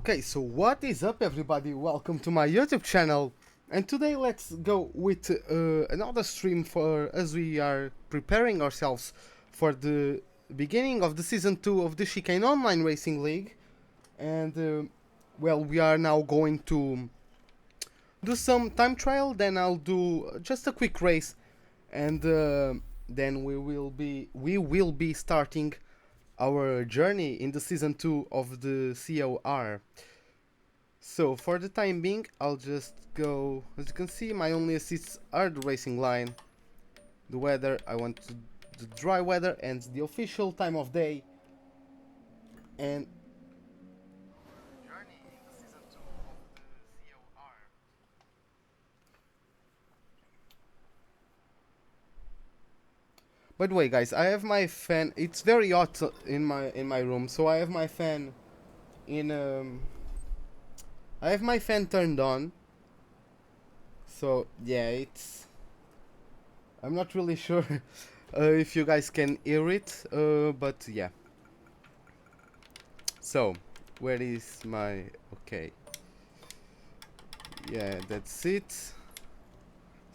Okay, so what is up, everybody? Welcome to my YouTube channel, and today let's go with another stream for as we are preparing ourselves for the beginning of the season 2 of the Chicane Online Racing League, and well, we are now going to do some time trial. Then I'll do just a quick race, and then we will be starting our journey in the season 2 of the COR. So for the time being, I'll just go. As you can see, my only assists are the racing line, the weather. I want to the dry weather and the official time of day. And journey in the season 2 of the COR. By the way, guys, I have my fan. It's very hot in my room, so I have my fan in I have my fan turned on. So yeah, it's. I'm not really sure if you guys can hear it, but yeah. So, where is my... Okay. Yeah, that's it.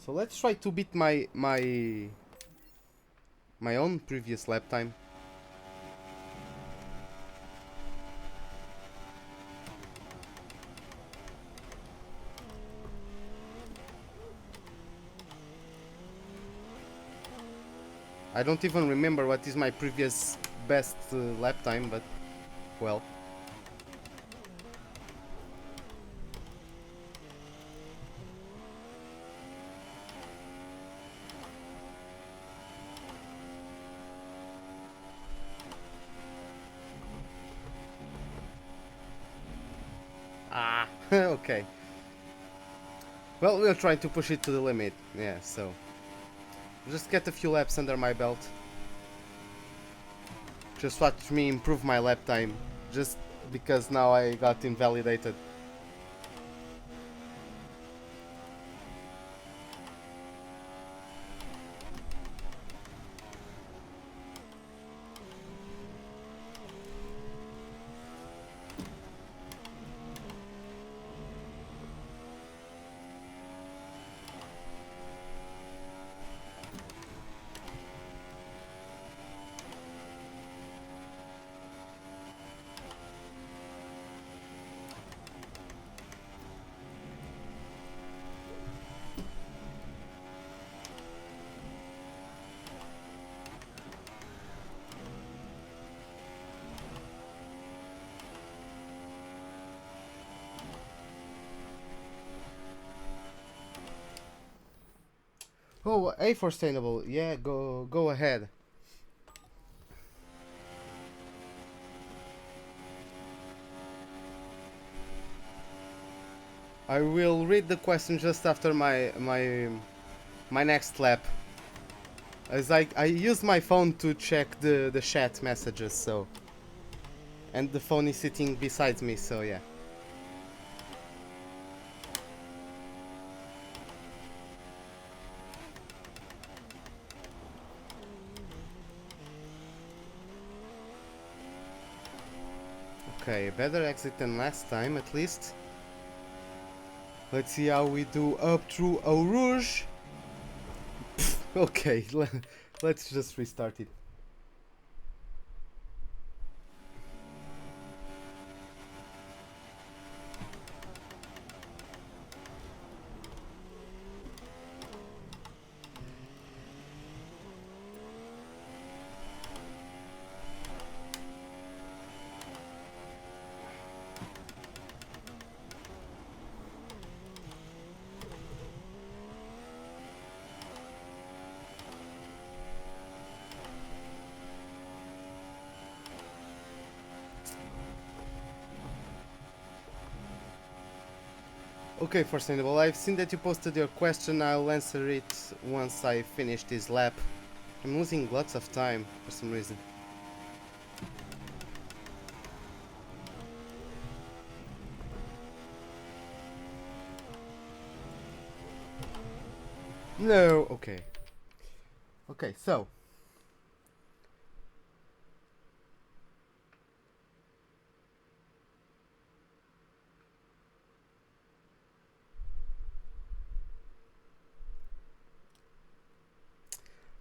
So let's try to beat my own previous lap time. I don't even remember what is my previous best lap time, but well. Ah, okay. Well, we'll try to push it to the limit. Yeah, so just get a few laps under my belt. Just watch me improve my lap time, just because now I got invalidated. Oh, A for sustainable. Yeah, go ahead. I will read the question just after my next lap. As I use my phone to check the chat messages, so, and the phone is sitting beside me, so yeah. Okay, better exit than last time at least. Let's see how we do up through Eau Rouge. Okay, let's just restart it. Okay, for sustainable, I've seen that you posted your question. I'll answer it once I finish this lap. I'm losing lots of time for some reason. No, okay. Okay, so.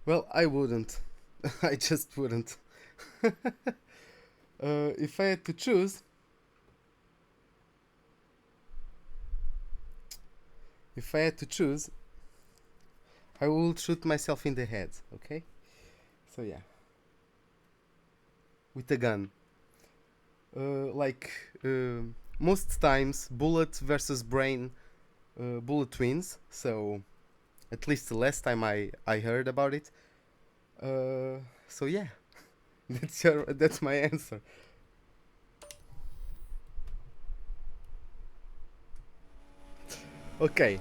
Well, I wouldn't. I just wouldn't. If I had to choose, if I had to choose, I will shoot myself in the head. Okay. So yeah, with a gun. Like most times, bullet versus brain, bullet wins. So at least the last time I heard about it. So yeah, that's my answer. Okay.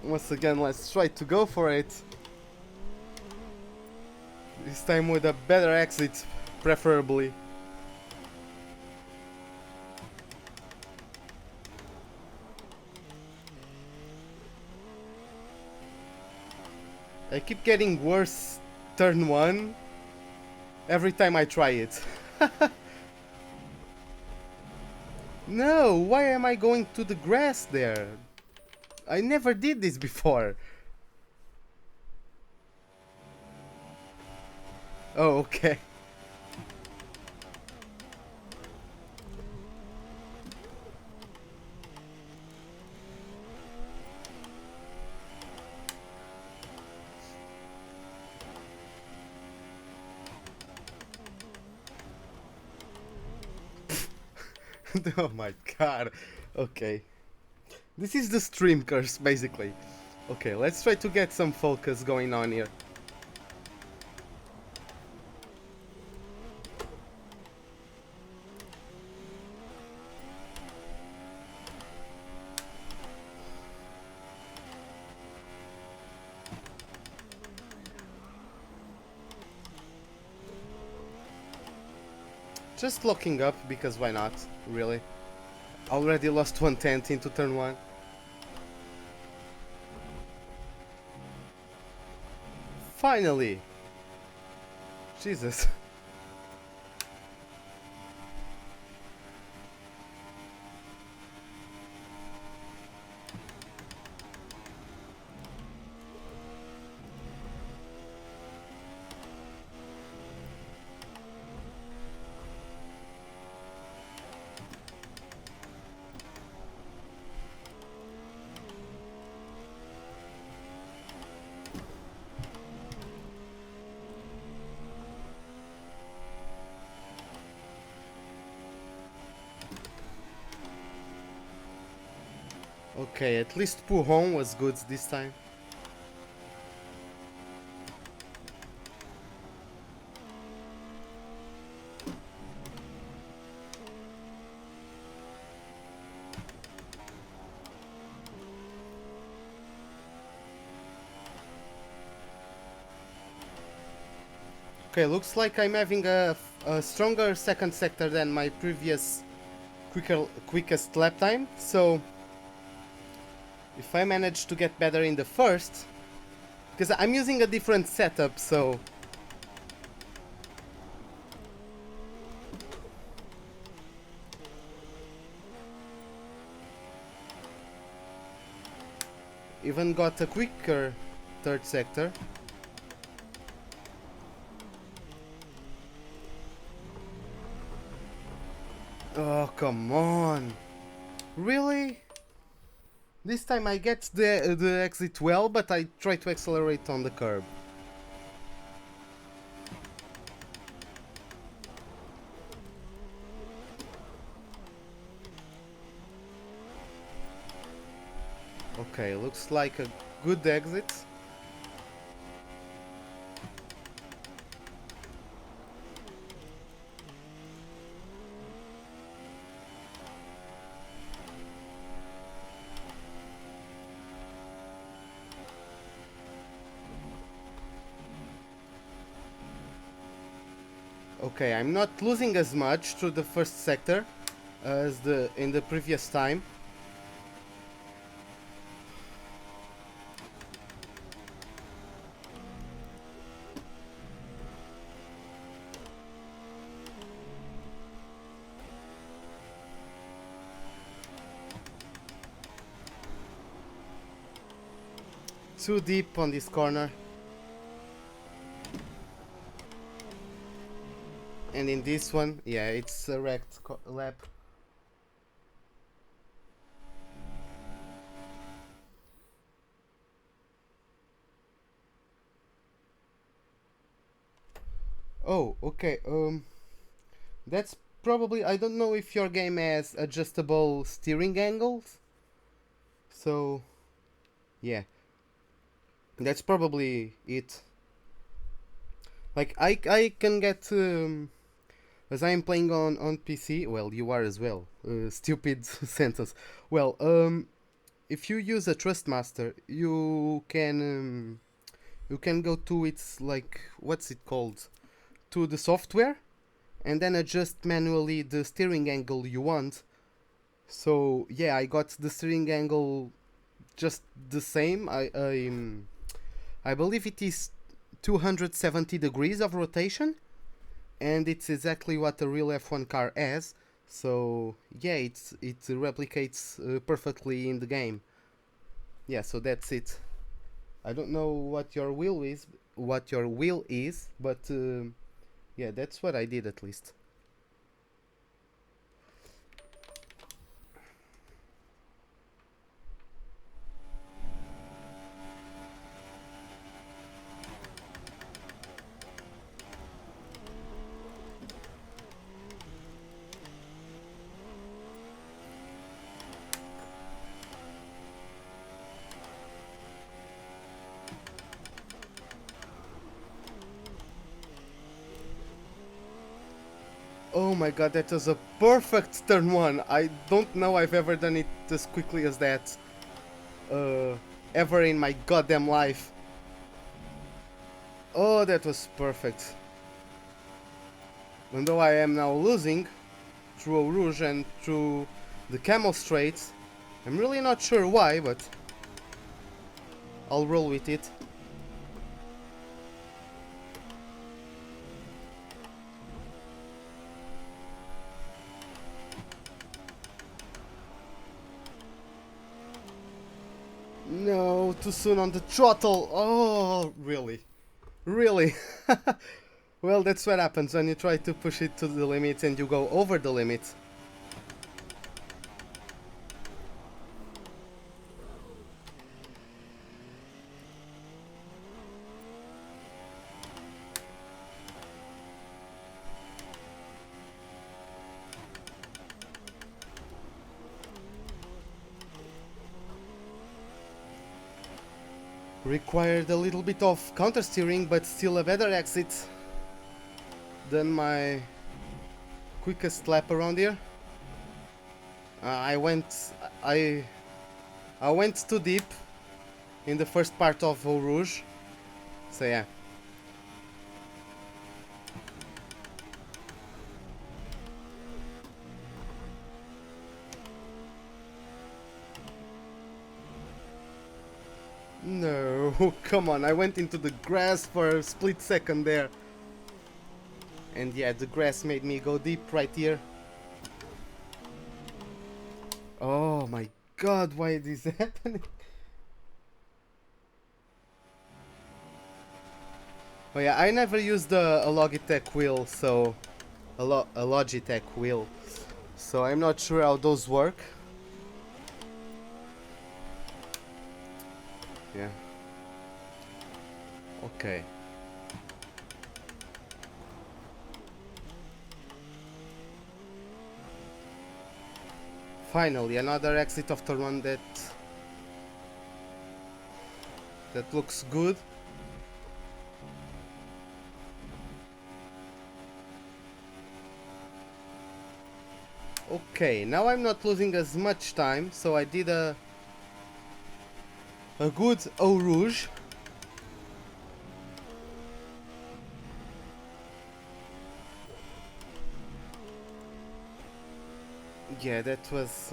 Once again, let's try to go for it. This time with a better exit, preferably. I keep getting worse turn 1 every time I try it. No, why am I going to the grass there? I never did this before. Oh, okay. Oh my god. Okay. This is the stream curse, basically. Okay, let's try to get some focus going on here. Just locking up, because why not, really? Already lost 1/10 into turn 1. Finally! Jesus. Okay, at least Puhon was good this time. Okay, looks like I'm having a stronger second sector than my previous quickest lap time. So if I manage to get better in the first, because I'm using a different setup, so even got a quicker third sector. Oh, come on. Really? This time I get the exit well, but I try to accelerate on the curb. Okay, looks like a good exit. Okay, I'm not losing as much through the first sector as in the previous time. too deep on this corner. And in this one, yeah, it's a wrecked lap. Oh, okay. That's probably, I don't know if your game has adjustable steering angles. So, yeah, that's probably it. Like I can get as I am playing on PC. Well, you are as well. Stupid sentence. Well, if you use a Thrustmaster, you can go to its, like, what's it called, to the software, and then adjust manually the steering angle you want. So yeah, I got the steering angle just the same. I believe it is 270 degrees of rotation, and it's exactly what a real F1 car has. So yeah, it replicates perfectly in the game. Yeah, so that's it. I don't know what your wheel is, but yeah, that's what I did at least. Oh my god, that was a perfect turn one. I don't know I've ever done it as quickly as that. Uh, ever in my goddamn life. Oh, that was perfect. And though I am now losing through Eau Rouge and through the Camel Straits, I'm really not sure why, but I'll roll with it. No, too soon on the throttle. Oh, really? Really? Well, that's what happens when you try to push it to the limit and you go over the limit. Required a little bit of counter steering, but still a better exit than my quickest lap around here. I went I I went too deep in the first part of Eau Rouge, so yeah. No, come on, I went into the grass for a split second there. And yeah, the grass made me go deep right here. Oh my god, why is this happening? Oh yeah, I never used a Logitech wheel, so a Logitech wheel, so I'm not sure how those work. Yeah. Okay. Finally, another exit of turn one that looks good. Okay, now I'm not losing as much time, so I did a good Eau Rouge. Yeah, that was...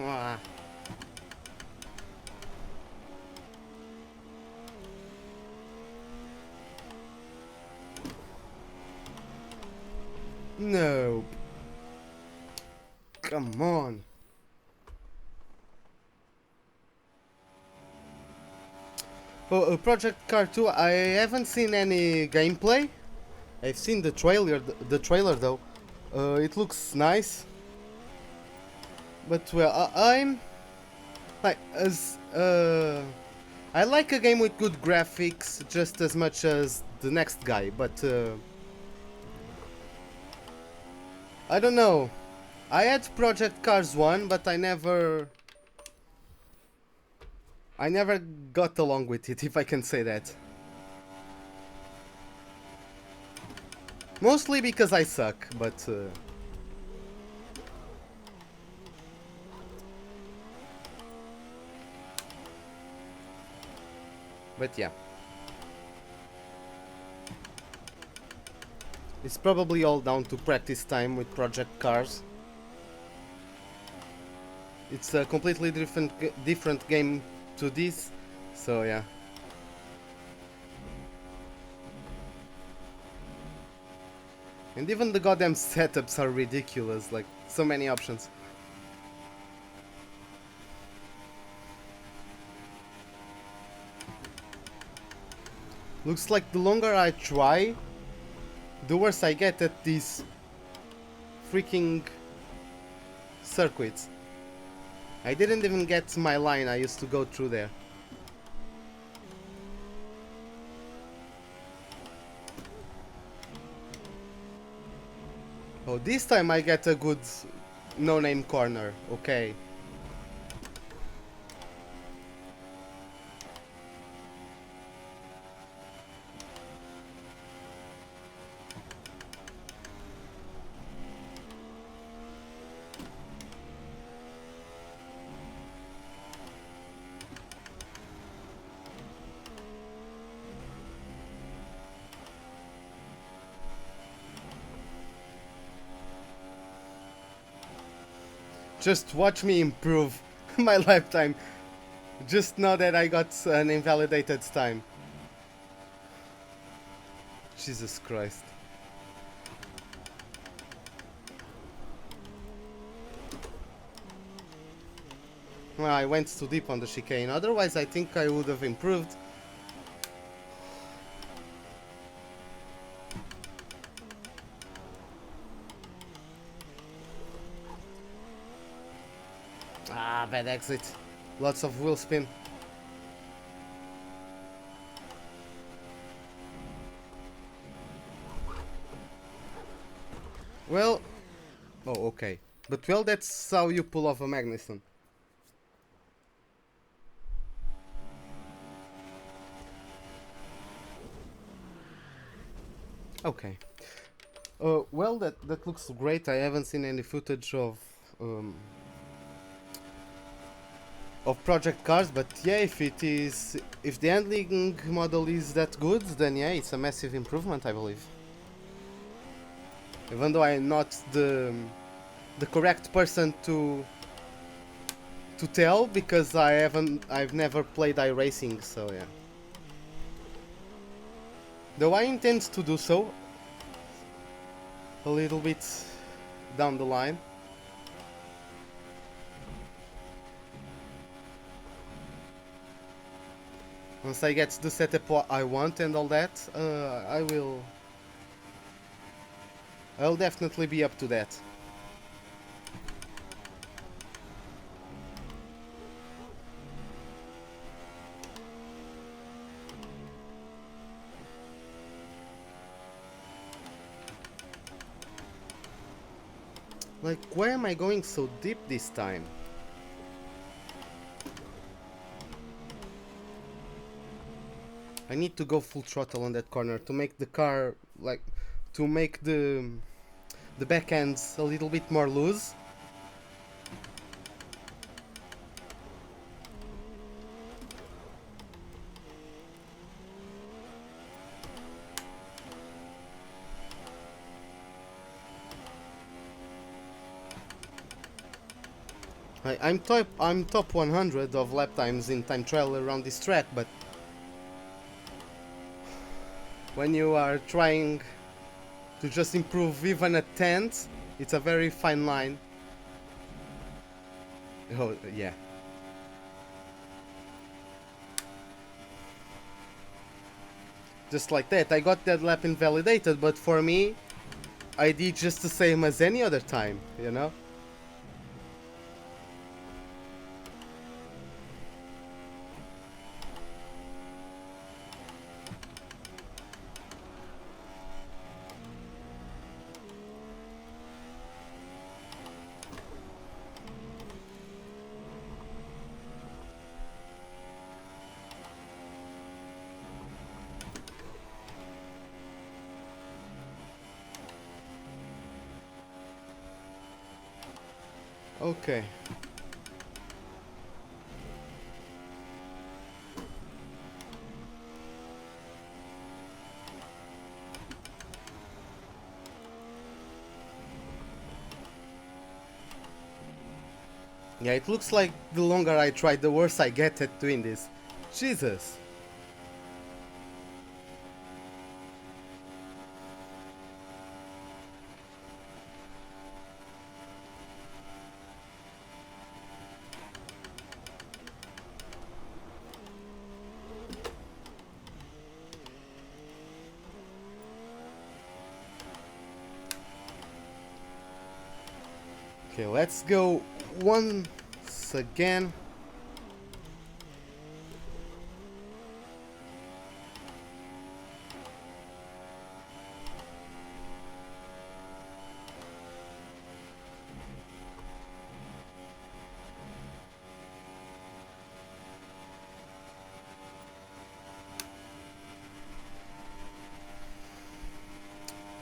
No. Come on. Oh, Project Car 2, I haven't seen any gameplay. I've seen the trailer though. It looks nice, but well, I'm like as I like a game with good graphics just as much as the next guy, but I don't know. I had Project Cars 1, but I never got along with it, if I can say that. Mostly because I suck, but yeah. It's probably all down to practice time with Project Cars. It's a completely different game to this, so yeah. And even the goddamn setups are ridiculous, like so many options. Looks like the longer I try, the worse I get at these freaking circuits. I didn't even get my line I used to go through there. Oh, this time I get a good no-name corner, okay. Just watch me improve my lap time. Just know that I got an invalidated time. Jesus Christ. Well, I went too deep on the chicane, otherwise I think I would have improved. Ah, bad exit. Lots of wheel spin. Well, oh, okay. But well, that's how you pull off a Magnuson. Okay. Well, that looks great. I haven't seen any footage um, of Project Cars, but yeah, if the handling model is that good, then yeah, it's a massive improvement, I believe. Even though I'm not the correct person to tell, because I've never played iRacing, so yeah. Though I intend to do so a little bit down the line. Once I get the setup what I want and all that, I'll definitely be up to that. Like, why am I going so deep this time? I need to go full throttle on that corner to make the car, like, to make the back ends a little bit more loose. I'm top 100 of lap times in time trial around this track, but when you are trying to just improve even a tenth, it's a very fine line. Oh yeah. Just like that. I got that lap invalidated, but for me, I did just the same as any other time, you know? Okay. Yeah, it looks like the longer I try, the worse I get at doing this. Jesus. Okay, let's go once again.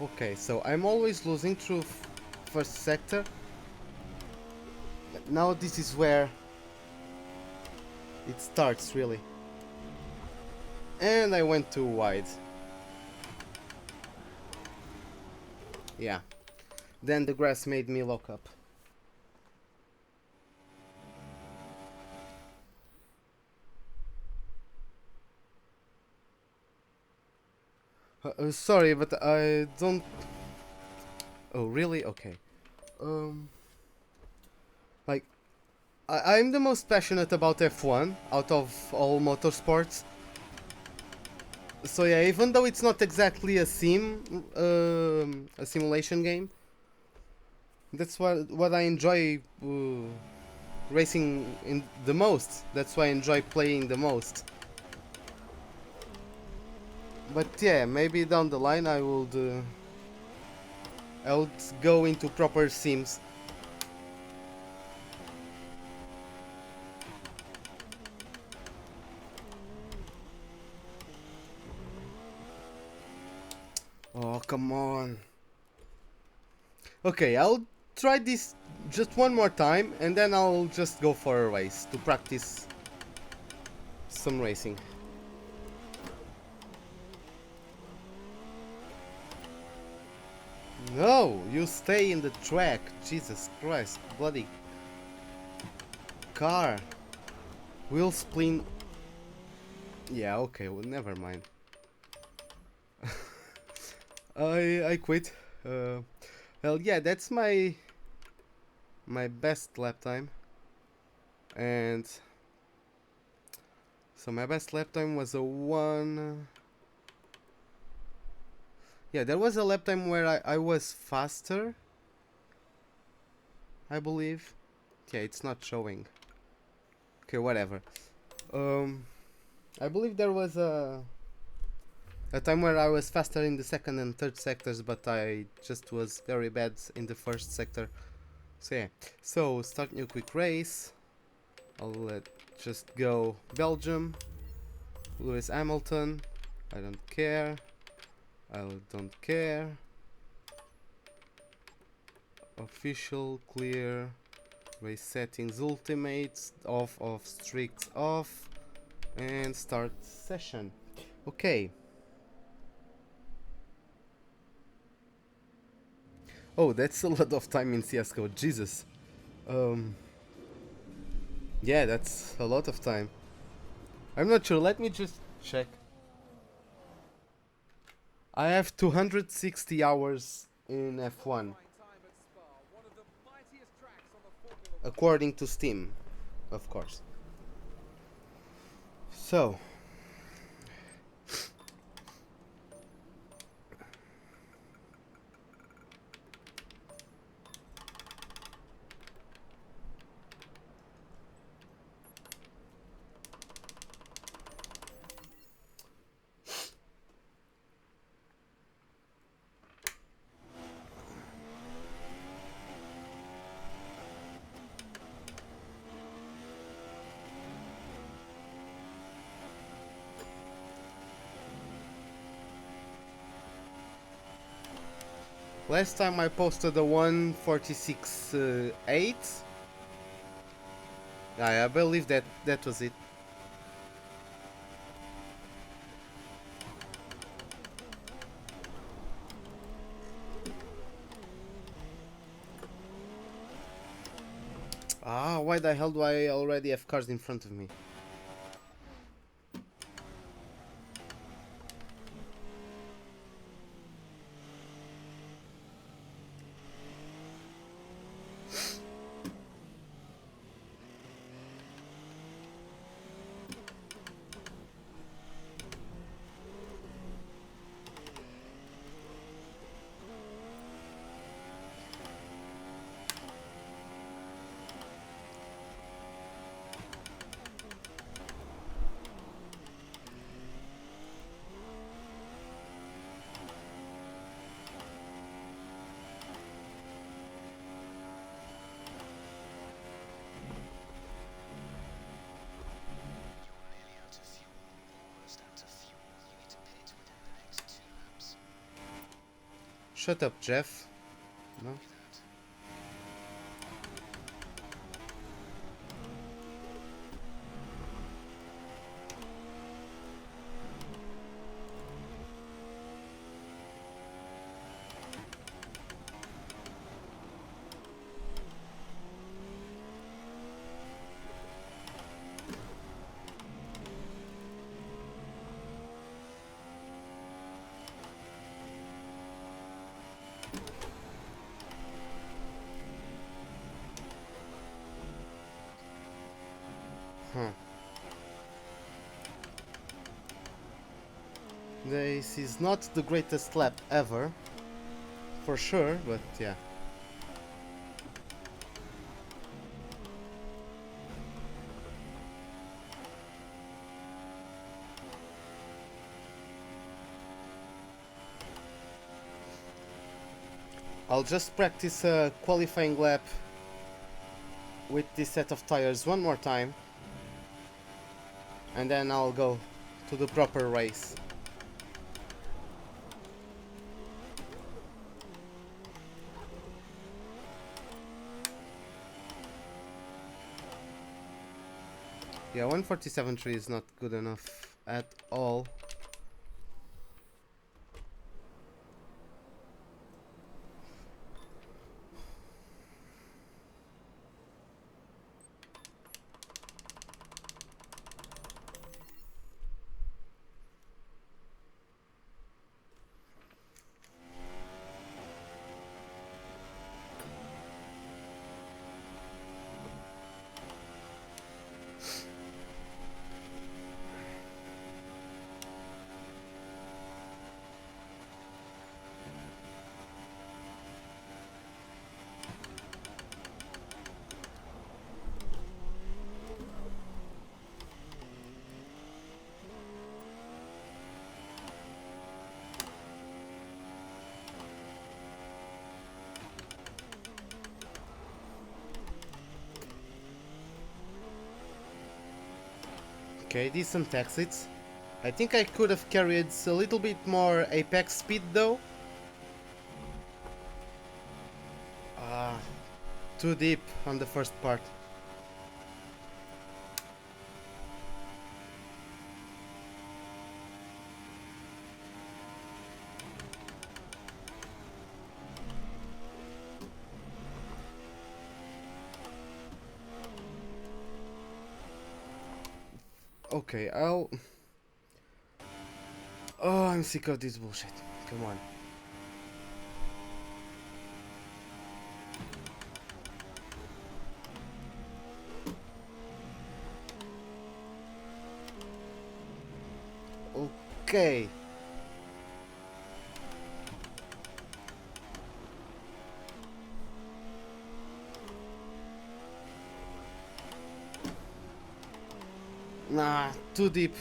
Okay, so I'm always losing through first sector. But now this is where it starts really. And I went too wide. Yeah. Then the grass made me lock up. Sorry, but I don't... Oh, really? Okay. Um... Like, I'm the most passionate about F1 out of all motorsports. So yeah, even though it's not exactly a a simulation game, that's what I enjoy racing in the most. That's why I enjoy playing the most. But yeah, maybe down the line I would go into proper sims. Oh, come on. Okay, I'll try this just one more time and then I'll just go for a race to practice some racing. No, you stay in the track. Jesus Christ, bloody car. Wheel spleen. Yeah, okay, well, never mind. I quit. Well, yeah, that's my best lap time, and so my best lap time was a one. Yeah, there was a lap time where I was faster, I believe. Yeah, it's not showing. Okay, whatever. Um, I believe there was a time where I was faster in the second and third sectors, but I just was very bad in the first sector. So yeah, so start new quick race. I'll just go Belgium, Lewis Hamilton. I don't care. I don't care. Official, clear, race settings, ultimates, off, strict, off, and start session. Okay. Oh, that's a lot of time in CSGO, Jesus. Yeah, that's a lot of time. I'm not sure, let me just check. I have 260 hours in F1. According to Steam, of course. So, Last time I posted a 1:46.8. I believe that was it. Ah, why the hell do I already have cars in front of me? Shut up, Jeff. No? Huh. This is not the greatest lap ever, for sure, but yeah. I'll just practice a qualifying lap with this set of tires one more time, and then I'll go to the proper race. Yeah, 1:47.3 is not good enough at all. Okay, decent exits. I think I could have carried a little bit more apex speed though. Too deep on the first part. Okay, I'll... Oh, I'm sick of this bullshit. Come on. Okay. Nah, too deep.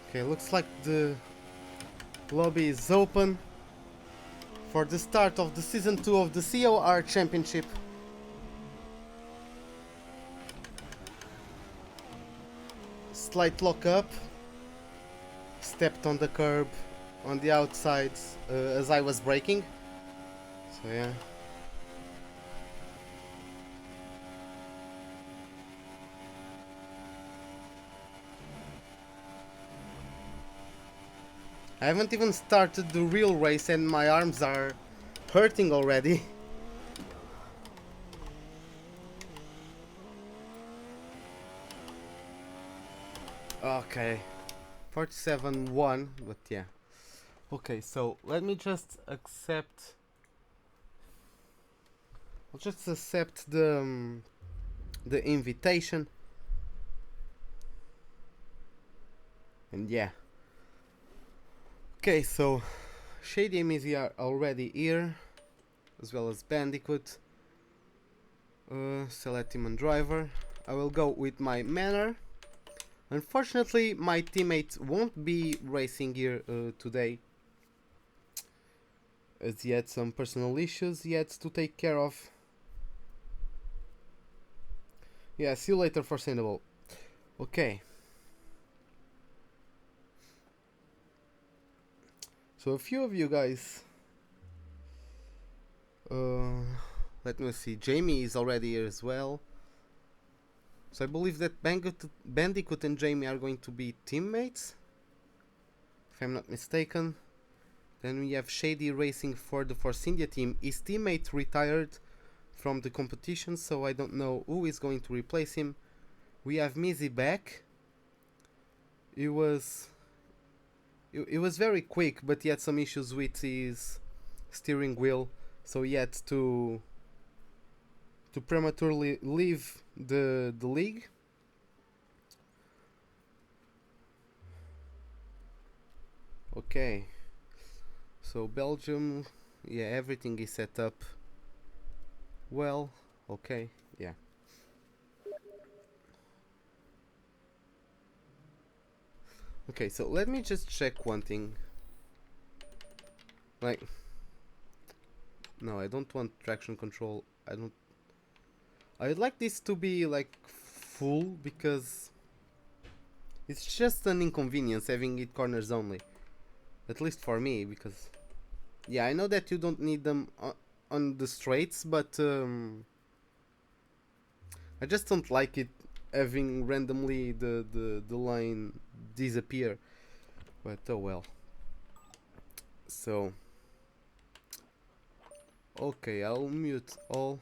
Okay, looks like the lobby is open for the start of the Season 2 of the COR Championship. slight lock up, stepped on the curb on the outside as I was braking. So yeah. I haven't even started the real race and my arms are hurting already. Okay. 47-1, but yeah. Okay, so let me just accept. I'll just accept the invitation. And yeah. Okay, so Shady and Mizzy are already here, as well as Bandicoot. Select team and driver. I will go with my Manor. Unfortunately, my teammate won't be racing here today, as he had some personal issues he had to take care of. Yeah, see you later, foreseeable. Okay. So a few of you guys. Let me see. Jamie is already here as well. So I believe that Bandicoot and Jamie are going to be teammates, if I'm not mistaken. Then we have Shady racing for the Force India team. His teammate retired from the competition, so I don't know who is going to replace him. We have Mizzy back. He was very quick, but he had some issues with his steering wheel, so he had to prematurely leave the league. Okay, so Belgium, yeah, everything is set up well. Okay, yeah. Okay, so let me just check one thing. Like, no, I don't want traction control. I'd like this to be like full, because it's just an inconvenience having it corners only. At least for me, because yeah, I know that you don't need them on the straights, but I just don't like it having randomly the line disappear. But oh well. So okay, I'll mute all.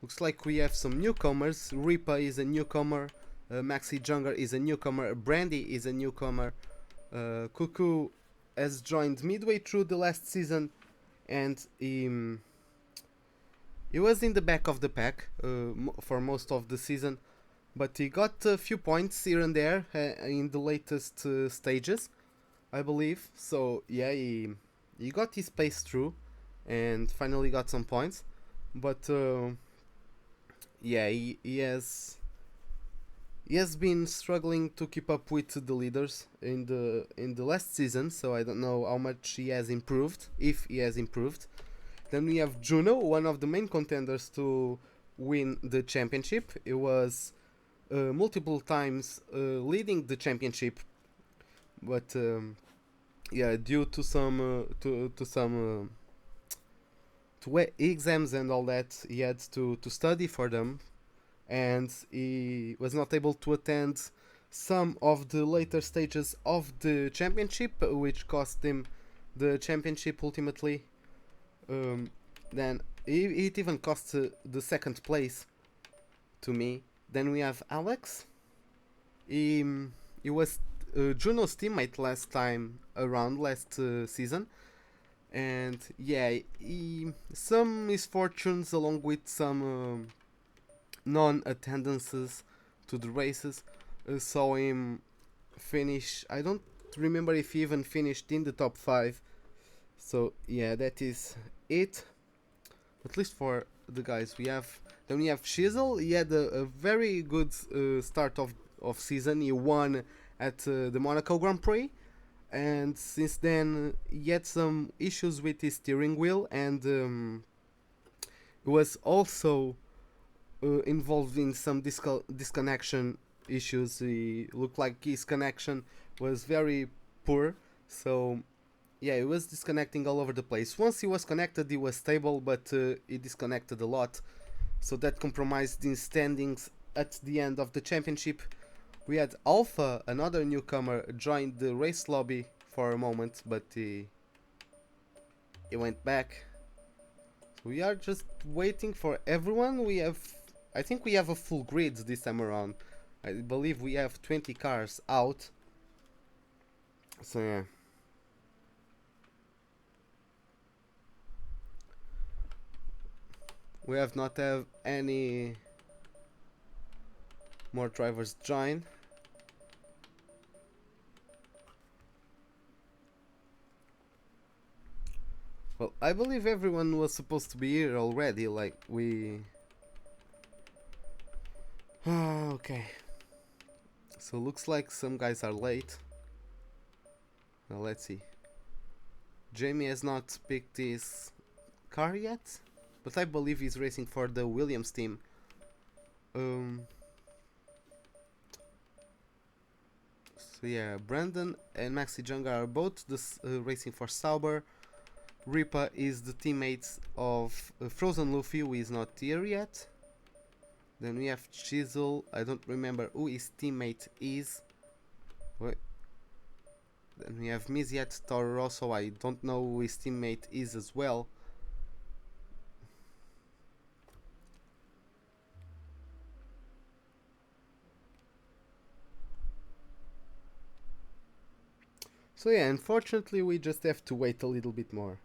Looks like we have some newcomers. Ripa is a newcomer. Maxi Junger is a newcomer. Brandy is a newcomer. Cuckoo has joined midway through the last season, and he was in the back of the pack for most of the season, but he got a few points here and there in the latest stages, I believe. So yeah, he got his pace through and finally got some points, but yeah, he has been struggling to keep up with the leaders in the last season, so I don't know how much he has improved, if he has improved. Then we have Juno, one of the main contenders to win the championship. He was multiple times leading the championship, but yeah, due to some exams and all that, he had to study for them, and he was not able to attend some of the later stages of the championship, which cost him the championship ultimately. Then it even cost the second place to me. Then we have Alex. He was Juno's teammate last time around, last season. And yeah, some misfortunes along with some non-attendances to the races saw him finish. I don't remember if he even finished in the top 5. So yeah, that is it. At least for the guys we have. Then we have Shizzle. He had a very good start of season. He won at the Monaco Grand Prix, and since then he had some issues with his steering wheel, and he was also involved in some disconnection issues. He looked like his connection was very poor, so yeah, it was disconnecting all over the place. Once he was connected, he was stable, but he disconnected a lot, so that compromised the standings at the end of the championship. We had Alpha, another newcomer, joined the race lobby for a moment, but he went back. So we are just waiting for everyone. I think we have a full grid this time around. I believe we have 20 cars out. So yeah. We have not have any more drivers join. Well, I believe everyone was supposed to be here already, like we... okay. So looks like some guys are late. Well, let's see. Jamie has not picked his car yet, but I believe he's racing for the Williams team. So yeah, Brandon and Maxi Junga are both racing for Sauber. Ripa is the teammate of Frozen Luffy, who is not here yet. Then we have Chisel. I don't remember who his teammate is. Wait. Then we have Miziat Toro Rosso. I don't know who his teammate is as well. So yeah, unfortunately we just have to wait a little bit more.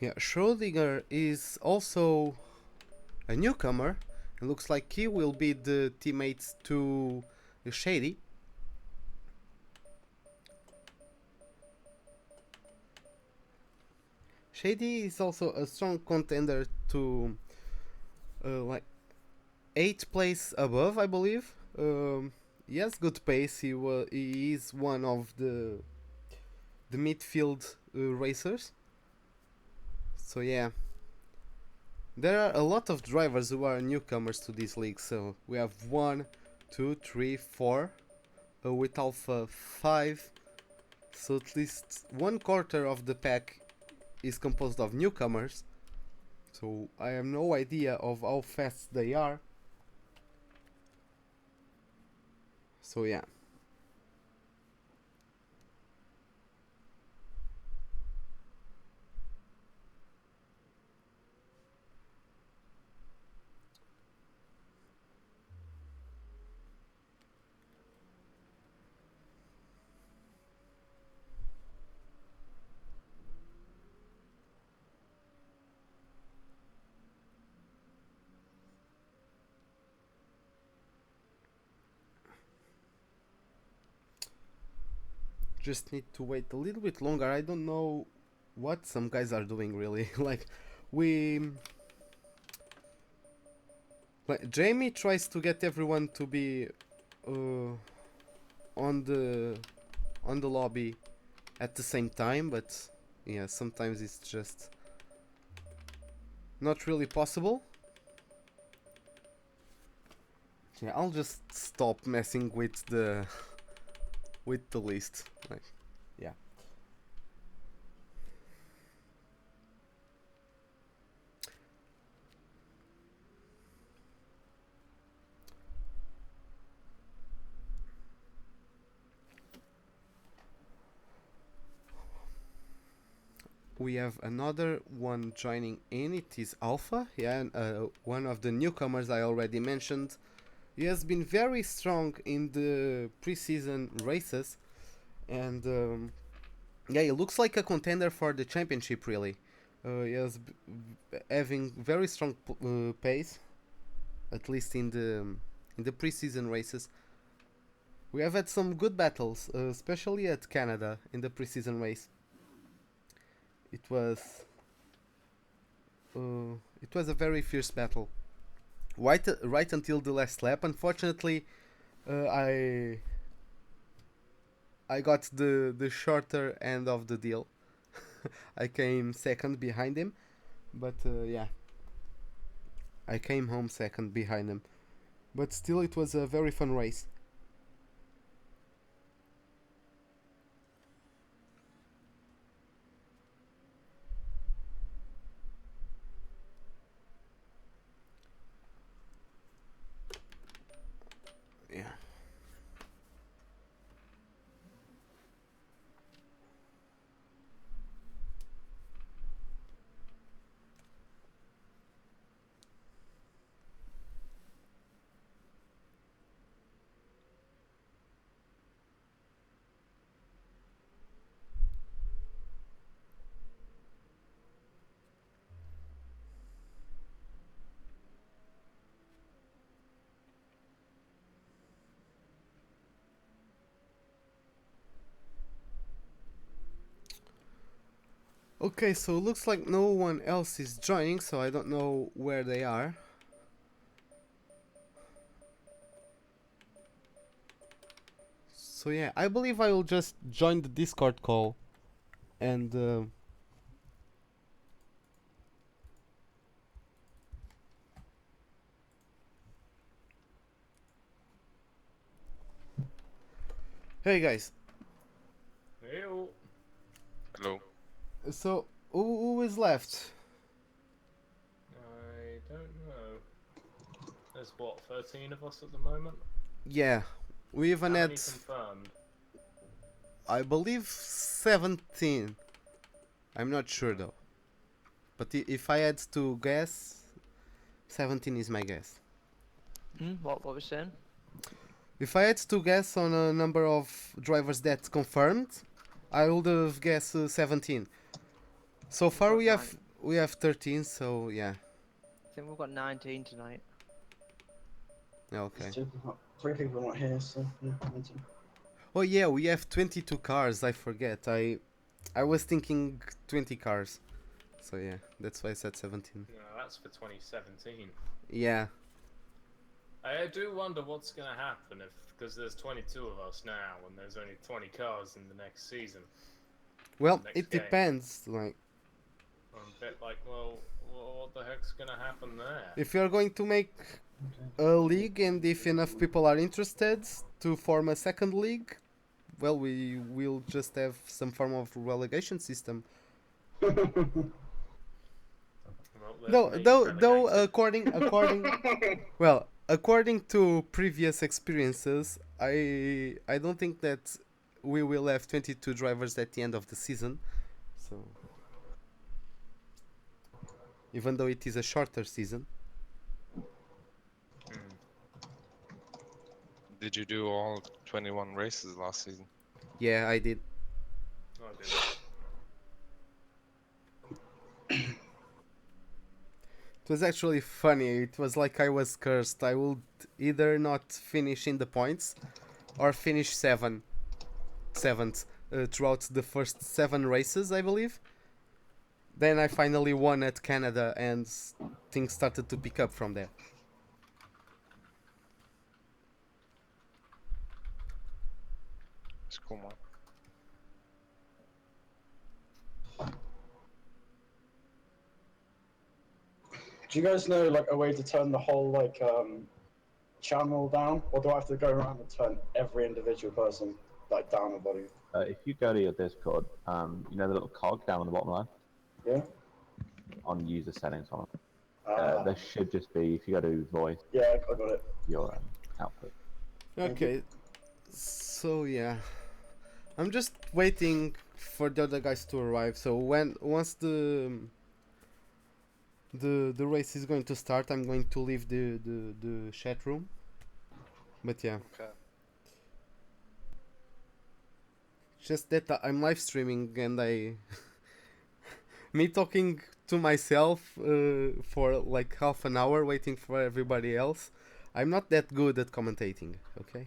Yeah, Schrödinger is also a newcomer. It looks like he will be the teammates to Shady. Shady is also a strong contender to like 8th place above, I believe. He has good pace. He is one of the midfield racers. So yeah, there are a lot of drivers who are newcomers to this league. So we have 1, 2, 3, 4, with Alpha 5. So at least 1/4 of the pack is composed of newcomers. So I have no idea of how fast they are. So yeah. Just need to wait a little bit longer. I don't know what some guys are doing really. Like Jamie tries to get everyone to be uh, on the lobby at the same time, but yeah, sometimes it's just not really possible. Yeah, I'll just stop messing with the list. Like, yeah. We have another one joining in. It is Alpha. Yeah, and, one of the newcomers I already mentioned. He has been very strong in the preseason races, and yeah, he looks like a contender for the championship. Really, he has having very strong pace, at least in the preseason races. We have had some good battles, especially at Canada in the preseason race. It was it was a very fierce battle. Right until the last lap. Unfortunately, I got the shorter end of the deal. I came second behind him, but yeah, I came home second behind him. But still, it was a very fun race. Yeah. Okay, so it looks like no one else is joining, so I don't know where they are. So yeah, I believe I will just join the Discord call and hey guys. Hello. Hello. So who is left? I don't know. There's what, 13 of us at the moment? Yeah, we even How had, many confirmed? I believe, 17. I'm not sure though. But if I had to guess, 17 is my guess. What was saying? If I had to guess on a number of drivers that confirmed, I would have guessed 17. So far we have 13, so yeah. I think we've got 19 tonight. Okay. Three people are not here, so yeah, 19. Oh yeah, we have 22 cars. I forget. I was thinking 20 cars. So yeah, that's why I said 17. No, that's for 2017. Yeah. I do wonder what's going to happen because there's 22 of us now and there's only 20 cars in the next season. Well, Next it game. depends. Like, I'm a bit like, well, what the heck's going to happen there? if you're going to make a league and if enough people are interested to form a second league, well, we will just have some form of relegation system. Well, Though, according to previous experiences, I don't think that we will have 22 drivers at the end of the season. So, even though it is a shorter season. Did you do all 21 races last season? Yeah, I did. I didn't. It was actually funny. It was like I was cursed. I would either not finish in the points or finish seventh throughout the first 7 races, I believe. Then I finally won at Canada and things started to pick up from there. It's cool, man. Do you guys know like a way to turn the whole like channel down, or do I have to go around and turn every individual person like down the volume? If you go to your Discord, you know the little cog down on the bottom left? Yeah. On user settings on it. Ah. There should just be, if you go to voice, Yeah, I got it. your output. Okay, so yeah, I'm just waiting for the other guys to arrive. So once the race is going to start, I'm going to leave the chat room. But yeah, Okay. just that I'm live streaming and I me talking to myself for like half an hour waiting for everybody else. I'm not that good at commentating. Okay.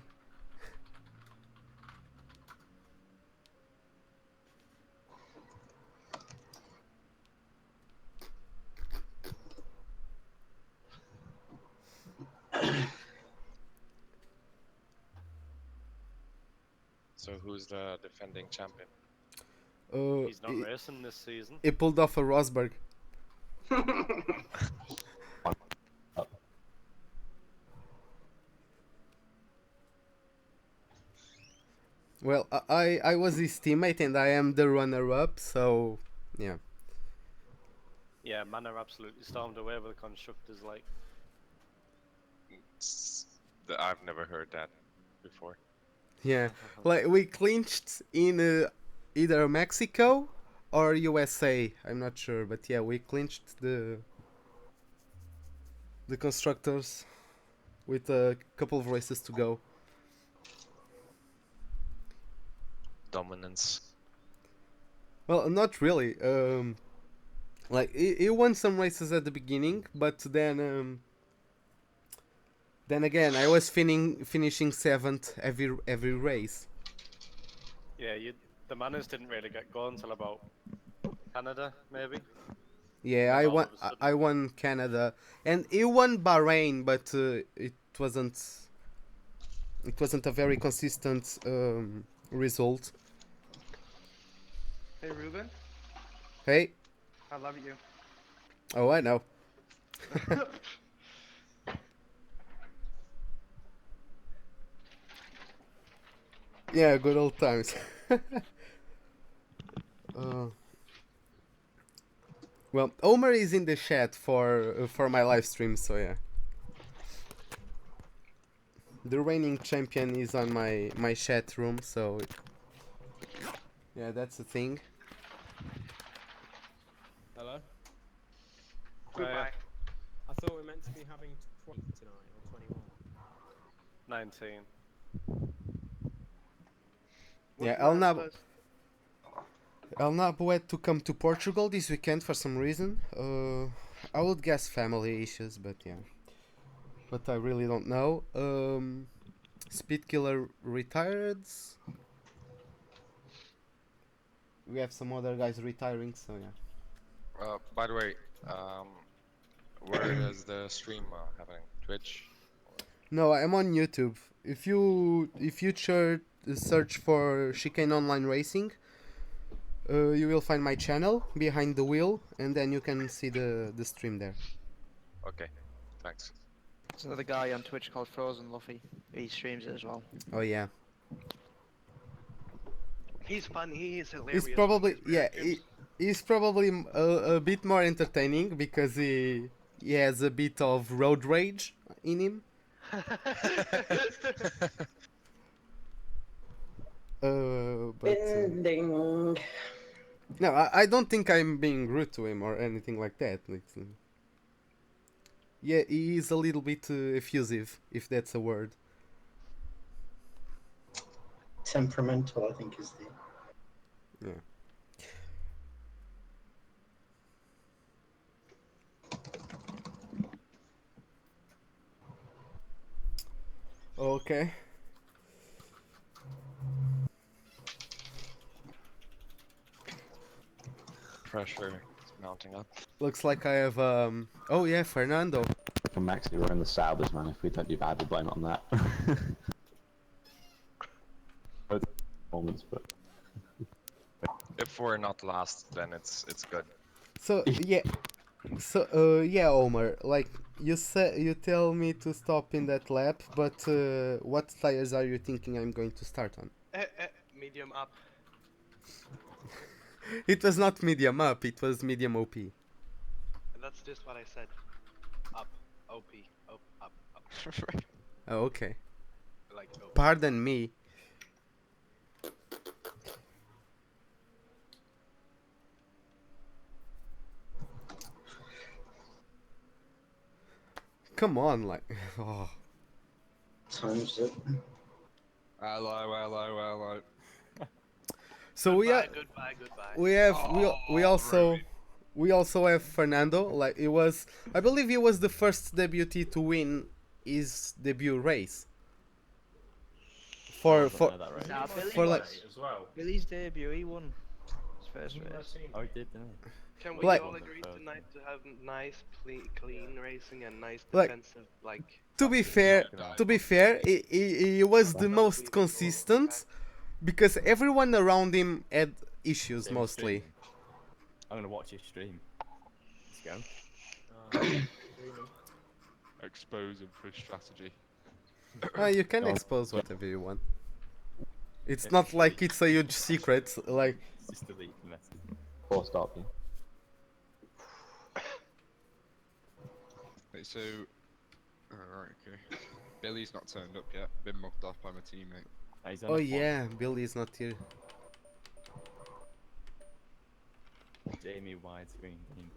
So who's the defending champion? He's not racing this season. He pulled off a Rosberg. Well, I was his teammate and I am the runner-up, so yeah. Yeah, Manor absolutely stormed away with the constructors. Like, I've never heard that before. Yeah, like we clinched in either Mexico or USA. I'm not sure, but yeah, we clinched the constructors with a couple of races to go. Dominance. Well, not really. Like he won some races at the beginning, but then again, I was finishing seventh every race. yeah, the Manors didn't really get going until about Canada, maybe. Yeah, All of a sudden. I won Canada, and he won Bahrain, but it wasn't a very consistent result. Hey Ruben, Hey, I love you. oh I know. Yeah, good old times. Well, Omer is in the chat for my live stream, so yeah. The reigning champion is on my chat room, so yeah, that's the thing. Hello? Goodbye. I thought we were meant to be having 20 tonight, or 21. 19. Yeah, What's the last El Nabo had to come to Portugal this weekend for some reason. I would guess family issues, but yeah. But I really don't know. Speedkiller retired. We have some other guys retiring, so yeah. By the way, where is the stream happening? Twitch? No, I'm on YouTube. If you search for Chicane Online Racing, you will find my channel behind the wheel, and then you can see the stream there. Okay, thanks. There's another guy on Twitch called Frozen Luffy. He streams it as well. Oh yeah. He's funny. He's hilarious. He's probably with his weird yeah. games. He's probably a bit more entertaining because he has a bit of road rage in him. But Bending. no, I don't think I'm being rude to him or anything like that. Yeah, he is a little bit effusive, if that's a word. Temperamental, I think, is the. Yeah. Okay. Pressure is mounting up. Looks like I have oh yeah, Fernando. And Maxi, we're in the Saubers, man. If we don't do bad, we'll blame it on that. Both performance, but If we're not last, then it's good. So yeah. So yeah, Omar, like you tell me to stop in that lap, but what tires are you thinking I'm going to start on? Medium up. It was not medium up, it was medium OP. That's just what I said. Up. OP. Up. Up. Up. Oh, okay. Like OP. Pardon me. Come on, like, oh. times it. Hello. So Goodbye. we also have Fernando. Like it was, I believe he was the first debutee to win his debut race. For Nah, Billy for like was. as well. Billy's debut, he won his first race. Oh, he did, didn't he? Can we Like- all agree tonight to have nice, clean racing and nice Like, defensive, like... to be fair, he was the most consistent because everyone around him had issues Same mostly. stream. I'm gonna watch his stream. Let's go. Expose him for his strategy. You can expose whatever you want. It's not like it's a huge secret. Like Just delete the message. Or stop you. Wait, so... Alright, okay. Billy's not turned up yet. Been mugged off by my teammate. He's on oh F1. yeah, Billy's not here. Jamie widescreen game.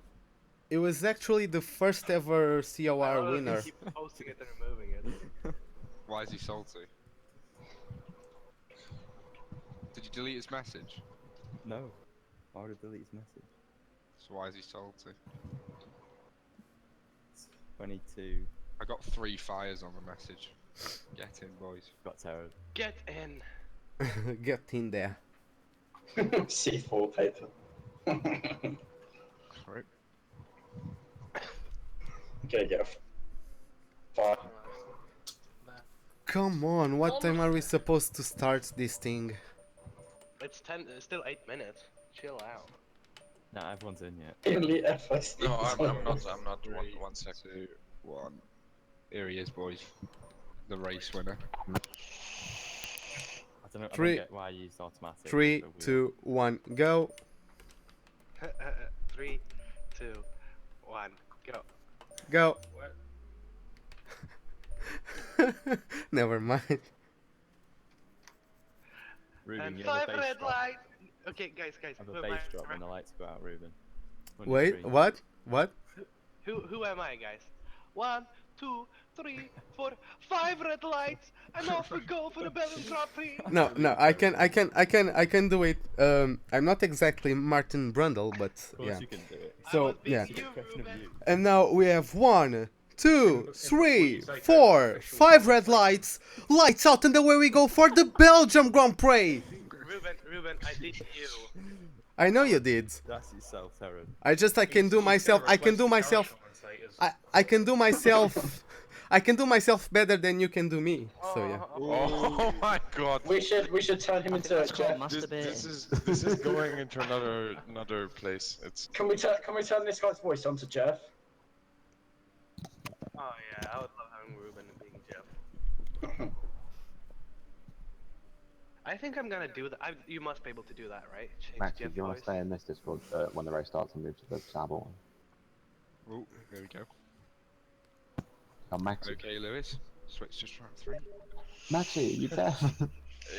It was actually the first ever I COR don't know if winner. you keep posting it and removing it. Why is he salty? Did you delete his message? No. Why would I delete his message? So why is he salty? 22. I got 3 fires on the message. Get in, boys. Got terror. Get in! Get in there. C4 paper. Correct. Okay, get a fire. Come on, what time are we supposed to start this thing? It's still 8 minutes. Chill out. Nah, everyone's in yet. Only FSD. No, I'm not. One second. 2, 1. Here he is, boys. The race winner. I don't know. I Three- don't get why I used automatic. 3, It's so weird. 2, 1, go. 3, 2, 1, go. Go. What? Never mind. Ruben, And you have 5 a bass red drop. lights! Okay, guys. Have who a am bass I? drop when the lights go out, Ruben. On your Wait, screen. what? What? Who am I, guys? 1, 2, 3, 4, 5 red lights, and off we go for the Belgium Grand Prix. No, I can do it. I'm not exactly Martin Brundle, but Of course yeah. you can do it. So, I was being yeah. you, Question of Ruben. you. And now we have 1, 2, 3, 4, 5 red lights. Lights out, and away we go for the Belgium Grand Prix. Ruben, I did you. I know you did. That's yourself, Terror. I can do myself. I can do myself better than you can do me. So yeah. Oh my god. We should turn him into a That's called Jeff. masturbate. This is going into another place. It's Can we turn this guy's voice onto Jeff? Oh yeah, I would love having Ruben and being Jeff. I think I'm gonna do that. You must be able to do that, right? Change Max, Jeff if you want voice. to stay in this Discord when the race starts and move to the Sabo one. oh, there we go. Oh, Max, Okay, Lewis. Switch to track 3. Maxie, you there?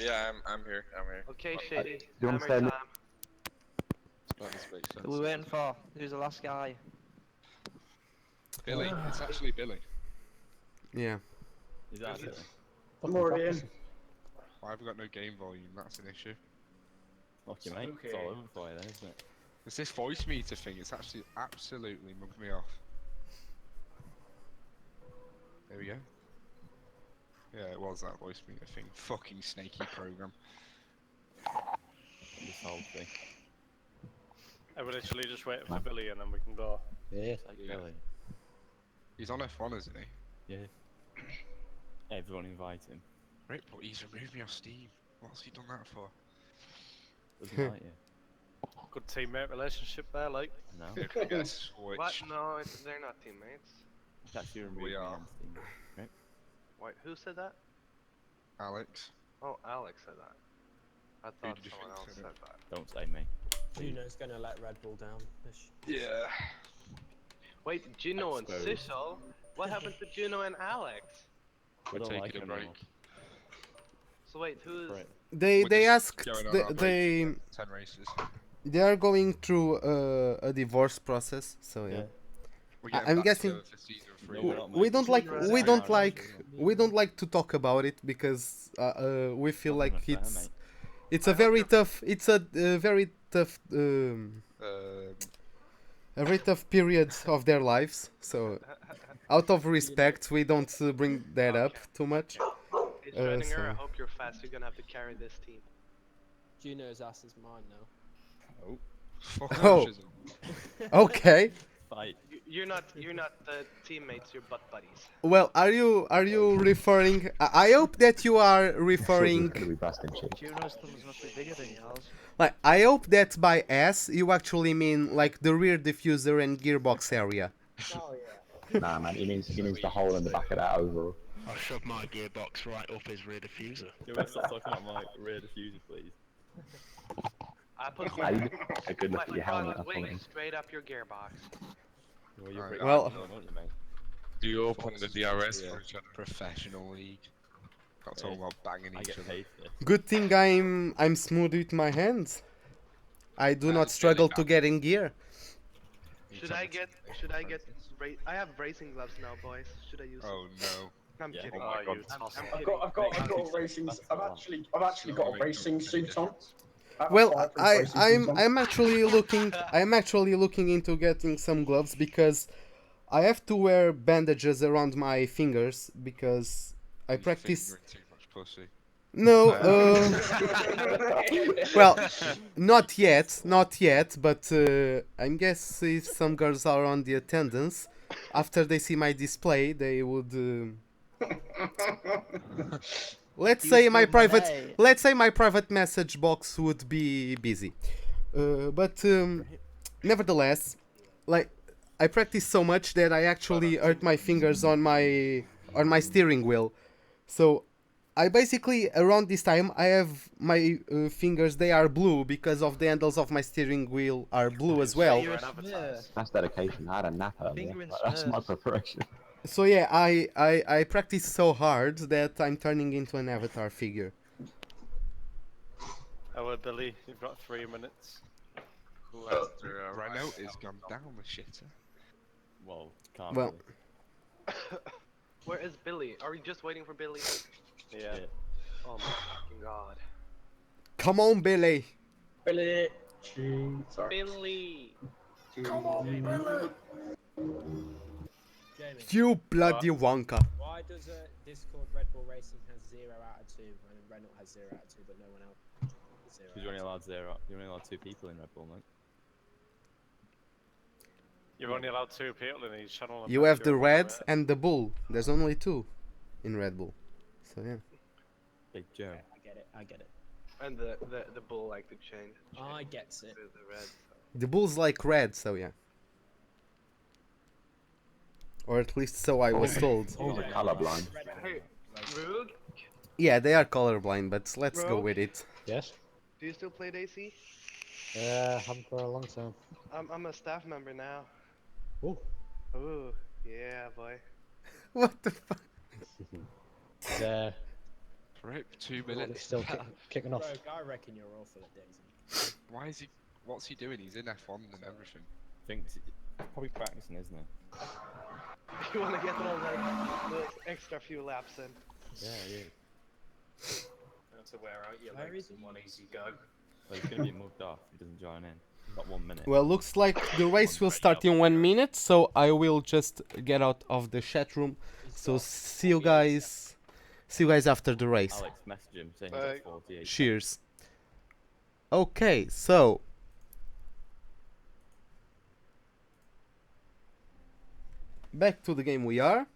Yeah, I'm here. Okay, Shady. you wanna Hammer stay in- time. That does make sense. Who are we waiting for? Who's the last guy? Billy. It's actually Billy. Yeah. Is that it? I'm already in. Why have we got no game volume? That's an issue. Lucky mate. It's all over for you then, isn't it? It's this voice meter thing. It's actually absolutely mugged me off. There we go. Yeah, it was that voice meter thing. Fucking snaky program. This whole thing. I would literally just wait for Billy and then we can go. Yes, like Yeah. Billy. He's on F1, isn't he? Yeah. Everyone invite him. Right, but he's removed me off Steam. What's he done that for? Doesn't like you. Good teammate relationship there, like. No. Yeah, can I get a switch? What? No, they're not teammates. It's actually removed We me are. on Steam. Right? Wait, who said that? Alex. Oh, Alex said that. I thought did you someone think else said said it? that. Don't say me. Juno's gonna let Red Bull down. Yeah. Wait, Juno and Exposed. Sissel? What happened to Juno and Alex? We're don't taking like a him break. anymore. So wait, who's... Right. They We're they just asked going on they, our break. they 10 races. they are going through a divorce process. So yeah. We're getting I'm back guessing together for season 3. No, we're not, we mate. don't like Junior we is don't fine, like actually. we don't like to talk about it because we feel Not like even fair, it's mate. it's I a hope very you're- tough it's a very tough a very tough period of their lives. So out of respect, we don't bring that up too much. Hey, Schrödinger, I so- hope you're fast. You're gonna have to carry this team. Juno's ass is mine now. Oh, Fuck Oh. Chisholm. Okay. fight. You're not the teammates. You're butt buddies. Well, are you referring? I hope that you are Gonna referring. be busting shit. Juno's thumbs must be bigger than yours. Like, I hope that by S you actually mean like the rear diffuser and gearbox area. Oh yeah. Nah, man, he means the hole in the back of that overall. I'll shove my gearbox right up his rear diffuser. Can we stop talking about my rear diffuser, please? I put Ah, my, you a good look my at your helmet. front That's all it wing is. straight up your gearbox. Well, you're Alright, pretty well- good, don't you, mate? Do you open the DRS Yeah. for each other? Professional league. Not talking about banging I each get other. paid for this. Good thing I'm smooth with my hands. I do not struggle to get in gear. Should I get? I have racing gloves now, boys. Should I use them? Oh no. I'm Yeah. kidding. Oh my god. I'm I've kidding. got a racing. I've actually got a racing suit on. Well, Fireproof racing suit on. I'm actually looking into getting some gloves because I have to wear bandages around my fingers because I You think practice. you're too much pussy. No, well, not yet, but I guess if some girls are on the attendance, after they see my display, they would. Let's say my private message box would be busy, but nevertheless, like I practice so much that I actually hurt my fingers on my steering wheel, so. I basically, around this time, I have my fingers, they are blue because of the handles of my steering wheel are blue as well. You're an avatar. That's dedication. I had a nap earlier. Finger in That's my Smurfs. preparation. So yeah, I practice so hard that I'm turning into an avatar figure. Oh, Billy, you've got 3 minutes. Renault is gone down the shitter. Well, can't Well, really. Where is Billy? Are we just waiting for Billy? Yeah. Oh my fucking god. come on, Billy. Billy. Sorry. Billy. Jamie, You bloody wonka. why does Discord Red Bull Racing has 0 out of 2 when Renault has 0 out of 2, but no one else? has 0 Because you're only out allowed zero. You're only allowed 2 people in Red Bull, mate. You're only allowed 2 people in each channel. You have the You're red right. and the bull. There's only 2 in Red Bull. So yeah. Big Joe. of 2? I get it. And the bull like to change. I gets it. To the red. The bull's like red, so yeah. Or at least so I was told. Bulls are colorblind. Hey, Rug, Yeah, they are colorblind, but let's go Rogue? with it. Yes. do you still play AC? Haven't for a long time. I'm a staff member now. Oh. Ooh, yeah, boy. What the fuck? Is, Rip, 2 it's minutes. still kicking off. Rogue, I reckon you're awful at Daisy. Why is he? What's he doing? He's in F1 and everything. Think probably practicing, isn't it? You wanna get those extra few laps in? Yeah, yeah. Have to wear out your Where legs is in he? one easy go. Well, he's gonna be mugged off if he doesn't join in. He's got 1 minute. Well, looks like the race will start in 1 minute, so I will just get out of the chat room. So see you guys. See you guys after the race. Alex messaged him saying he's got 48. Cheers. Okay, so back to the game we are.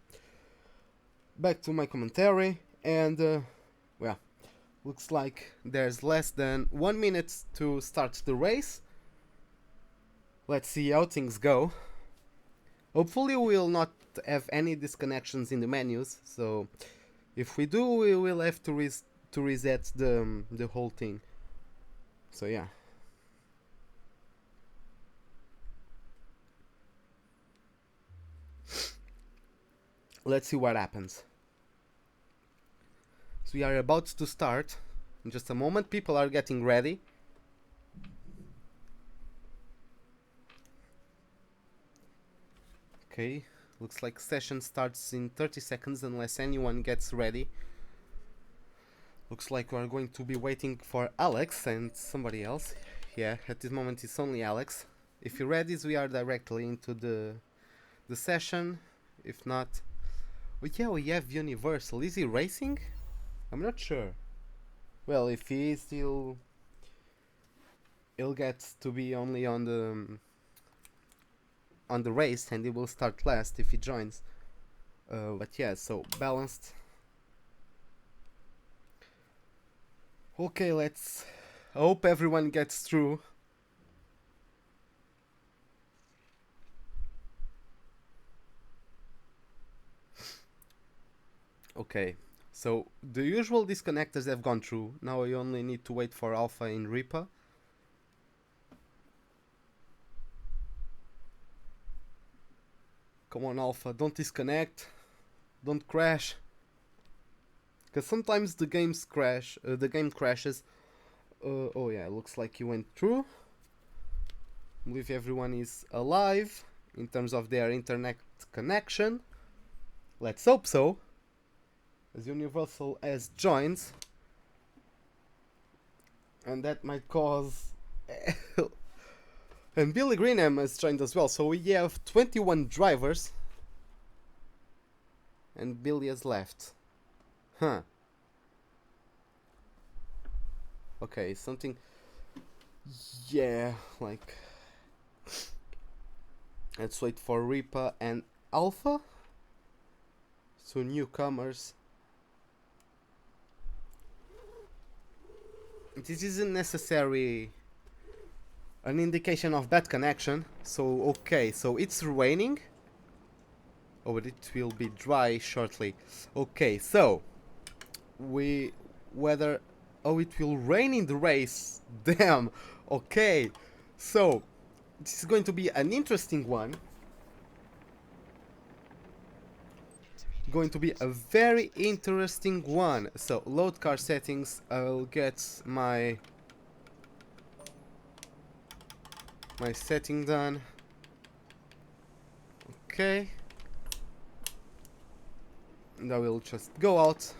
Back to my commentary, and well, looks like there's less than 1 minute to start the race. Let's see how things go. Hopefully we'll not have any disconnections in the menus, so if we do, we will have to reset the whole thing. So yeah. Let's see what happens. So we are about to start. In just a moment, people are getting ready. Okay. Okay, looks like session starts in 30 seconds unless anyone gets ready. Looks like we're going to be waiting for Alex and somebody else. Yeah, at this moment it's only Alex. If you're ready, we are directly into the session. If not, oh yeah, we have Universal. Is he racing? I'm not sure. Well, if he is, he'll get to be only on the race, and he will start last if he joins. But yeah, so balanced. Okay, let's hope everyone gets through. Okay, so the usual disconnectors have gone through. Now I only need to wait for Alpha in Reaper. Come on, Alpha, don't disconnect. Don't crash. Because sometimes the games crash. The game crashes. Oh yeah, looks like you went through. I believe everyone is alive in terms of their internet connection. Let's hope so. As Universal has joined. And that might cause... And Billy Greenham has joined as well. So we have 21 drivers. And Billy has left. Huh. Okay, something... Yeah, like... Let's wait for Reaper and Alpha. So newcomers. This isn't necessarily an indication of bad connection. So okay, so it's raining. Oh, but it will be dry shortly. Okay, so whether it will rain in the race. Damn. Okay, so this is going to be an interesting one. Going to be a very interesting one. So load car settings. I'll get my setting done. Okay, and I will just go out.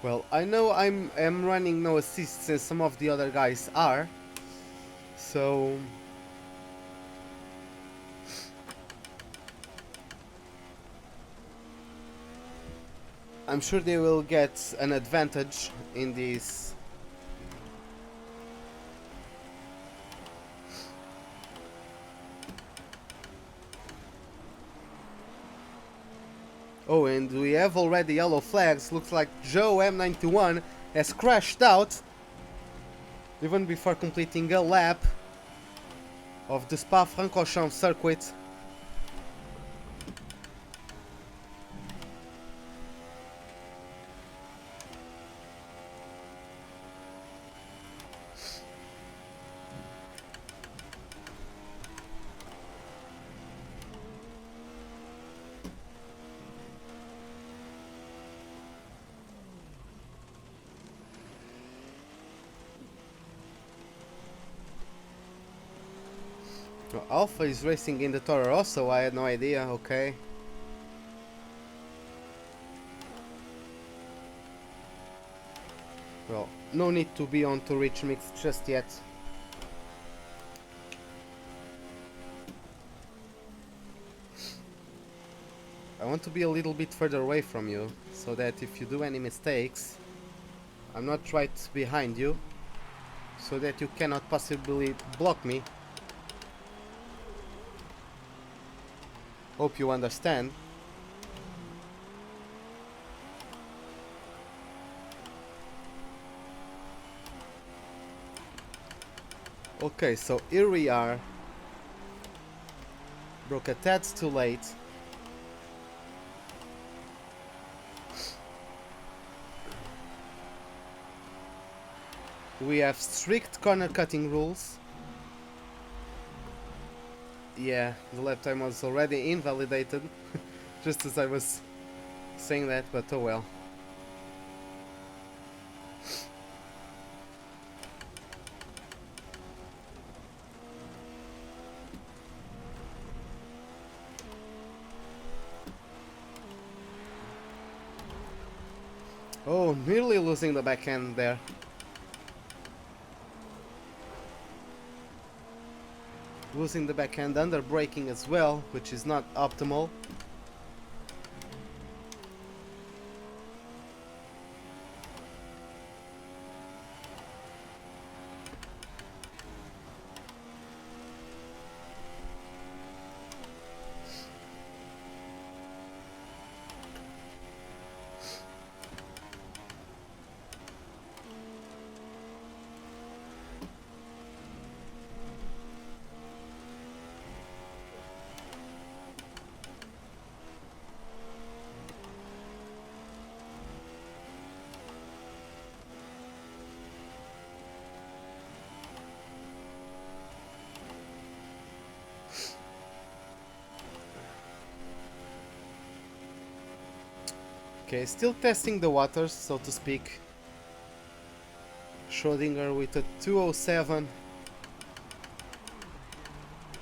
Well, I know I'm running no assists and some of the other guys are. So I'm sure they will get an advantage in this. Oh, and we have already yellow flags. Looks like Joe M91 has crashed out even before completing a lap of the Spa-Francorchamps circuit. Oh, Alpha is racing in the Toro Rosso, I had no idea, okay. Well, no need to be on to Rich Mix just yet. I want to be a little bit further away from you, so that if you do any mistakes, I'm not right behind you, so that you cannot possibly block me. Hope you understand. Okay, so here we are. Broke a tad too late. We have strict corner cutting rules. Yeah, the lap time was already invalidated, just as I was saying that, but oh well. Oh, nearly losing the backhand there. Losing the backhand under braking as well, which is not optimal. Okay, still testing the waters, so to speak. Schrodinger with a 207.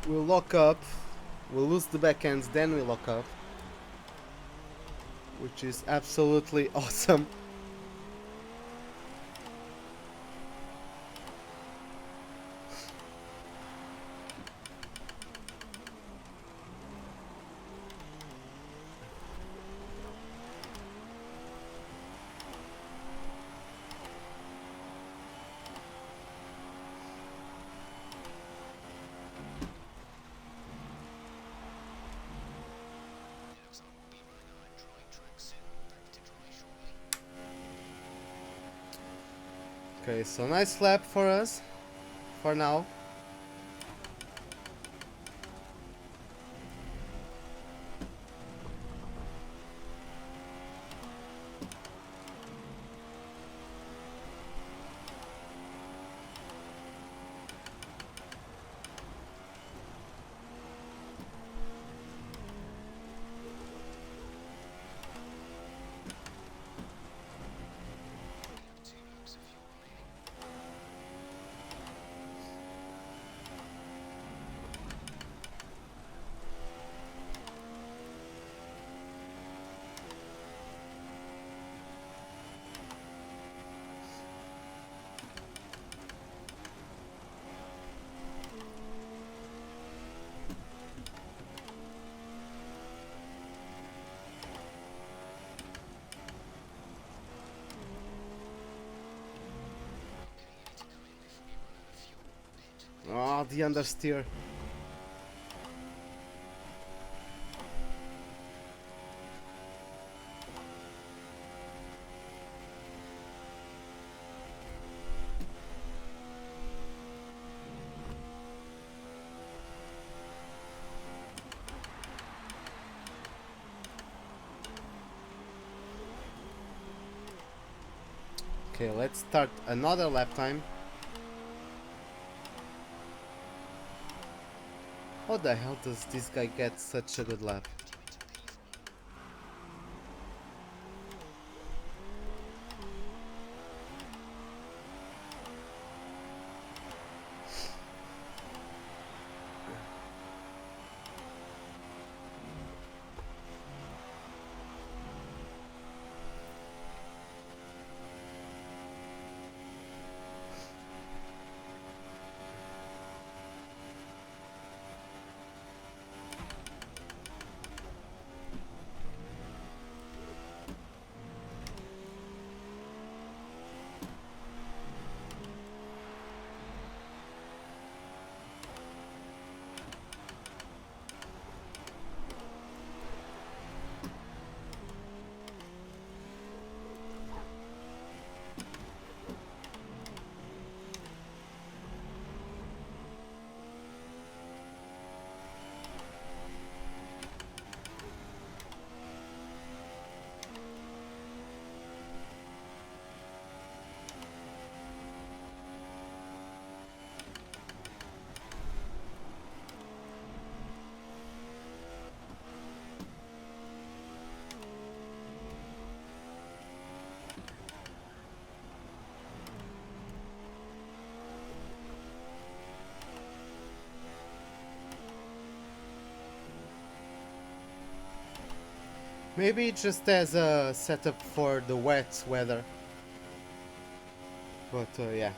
We'll lock up. We'll lose the backhands, then we lock up. Which is absolutely awesome. Okay, so nice lap for us, for now. Oh, the understeer. Okay, let's start another lap time. How the hell does this guy get such a good lap? Maybe it just has a setup for the wet weather. But yeah.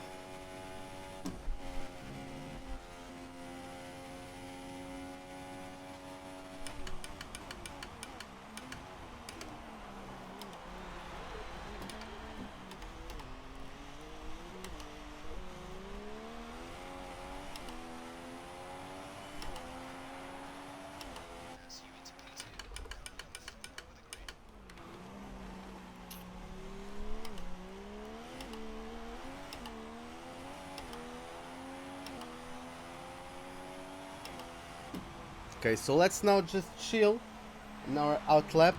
Okay, so let's now just chill in our out lap.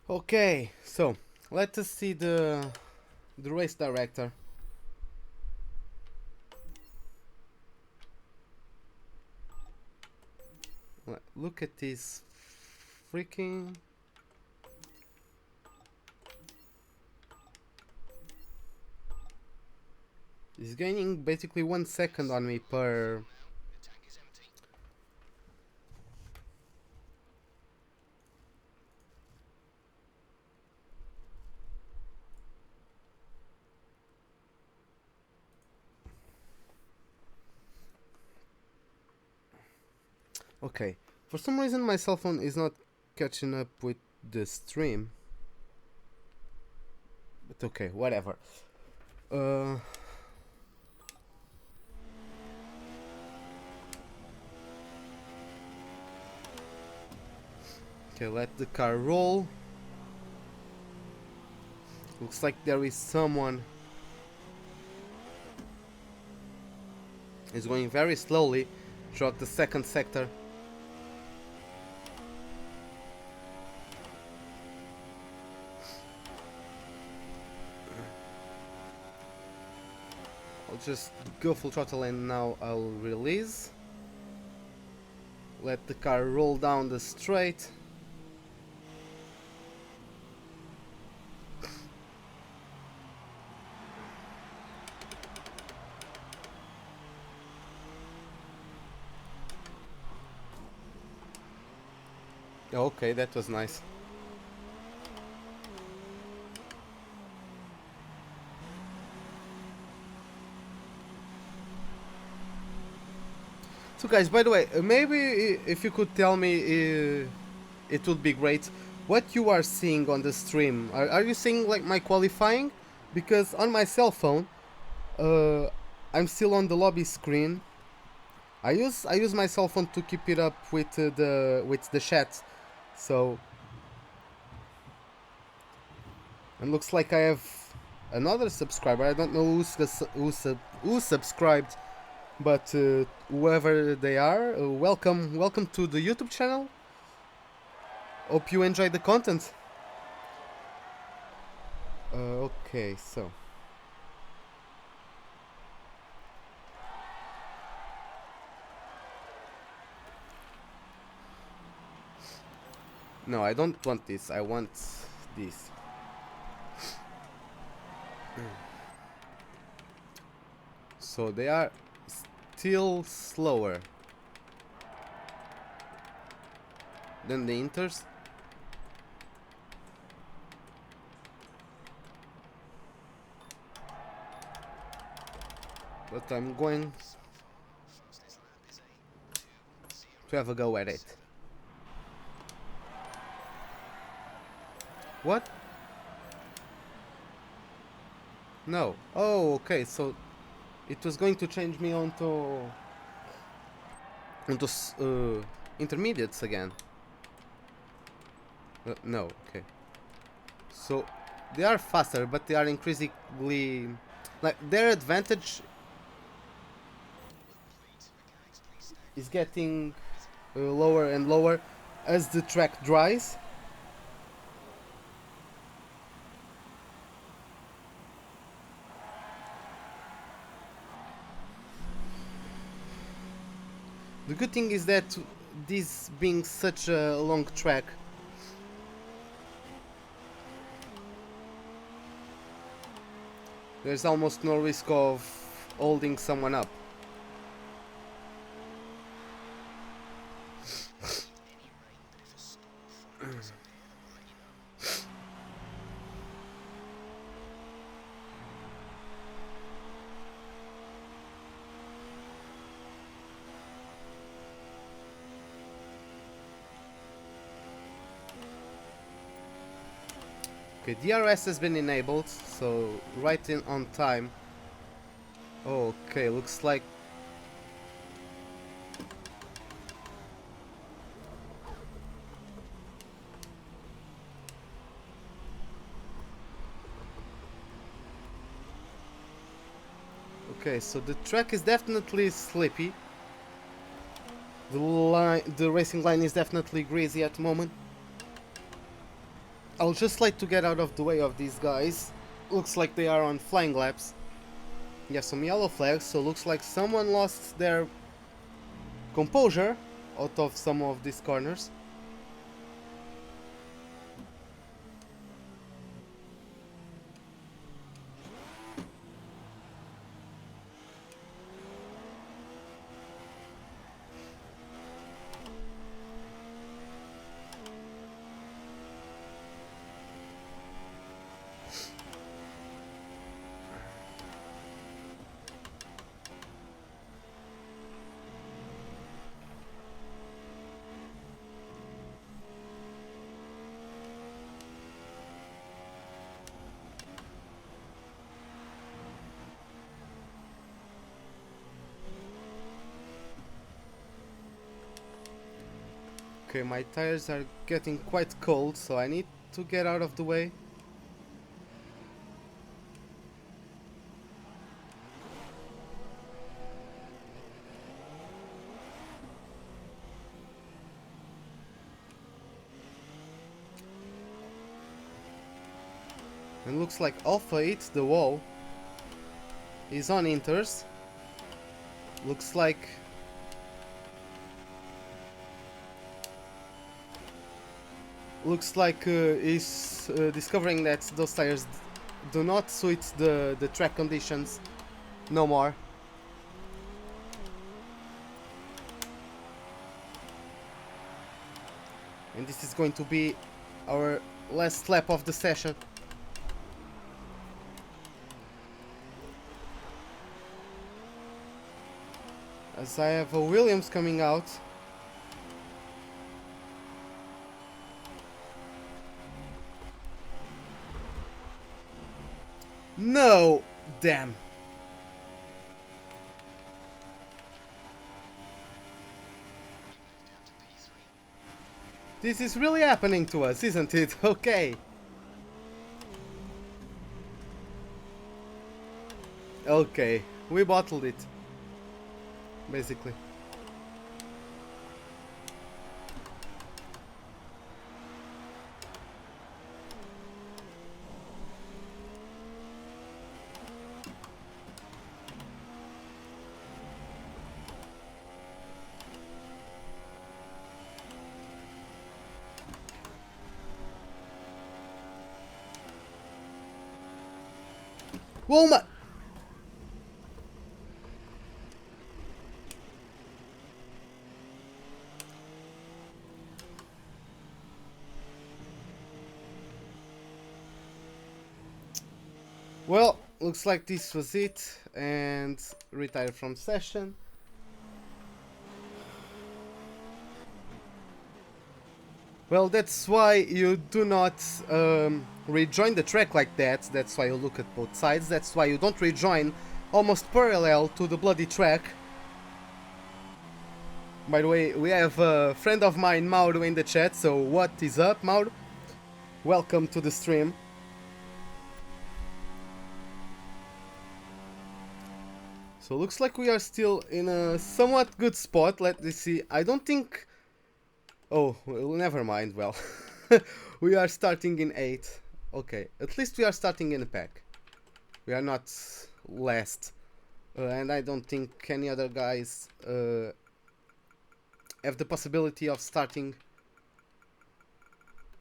Okay, so let us see the race director. Look at this freaking... He's gaining basically 1 second on me per... Okay, for some reason my cell phone is not catching up with the stream. But okay, whatever. Okay, let the car roll. Looks like there is someone. He's going very slowly throughout the second sector. I'll just go full throttle and now I'll release. Let the car roll down the straight. Okay, that was nice. So guys, by the way, maybe if you could tell me, it would be great, what you are seeing on the stream. Are you seeing like my qualifying? Because on my cell phone, I'm still on the lobby screen. I use my cell phone to keep it up with the chat. So, and looks like I have another subscriber. I don't know who subscribed, but whoever they are, welcome to the YouTube channel. Hope you enjoy the content. Okay, so. No, I don't want this. I want this. So they are still slower than the Inters. But I'm going to have a go at it. What? No. Oh, okay. So it was going to change me onto intermediates again. No. Okay. So they are faster, but they are increasingly like their advantage is getting lower and lower as the track dries. The good thing is that this being such a long track, there's almost no risk of holding someone up. Okay, DRS has been enabled, so right in on time. Okay, looks like okay, so the track is definitely slippy. The racing line is definitely greasy at the moment. I'll just like to get out of the way of these guys. Looks like they are on flying laps. Yeah, some yellow flags, so looks like someone lost their composure out of some of these corners. Okay, my tires are getting quite cold, so I need to get out of the way. And looks like Alpha hits the wall. He's on inters. Looks like he's discovering that those tires do not suit the track conditions no more. And this is going to be our last lap of the session. As I have a Williams coming out. No! Damn. This is really happening to us, isn't it? Okay. Okay, we bottled it. Basically. Whoa, my... Well, looks like this was it, and retire from session. Well, that's why you do not rejoin the track like that. That's why you look at both sides. That's why you don't rejoin almost parallel to the bloody track. By the way, we have a friend of mine, Mauro, in the chat, so what is up, Mauro? Welcome to the stream. So looks like we are still in a somewhat good spot. Let me see. I don't think... Oh, well, never mind. Well, we are starting in 8th. Okay, at least we are starting in a pack. We are not last. And I don't think any other guys have the possibility of starting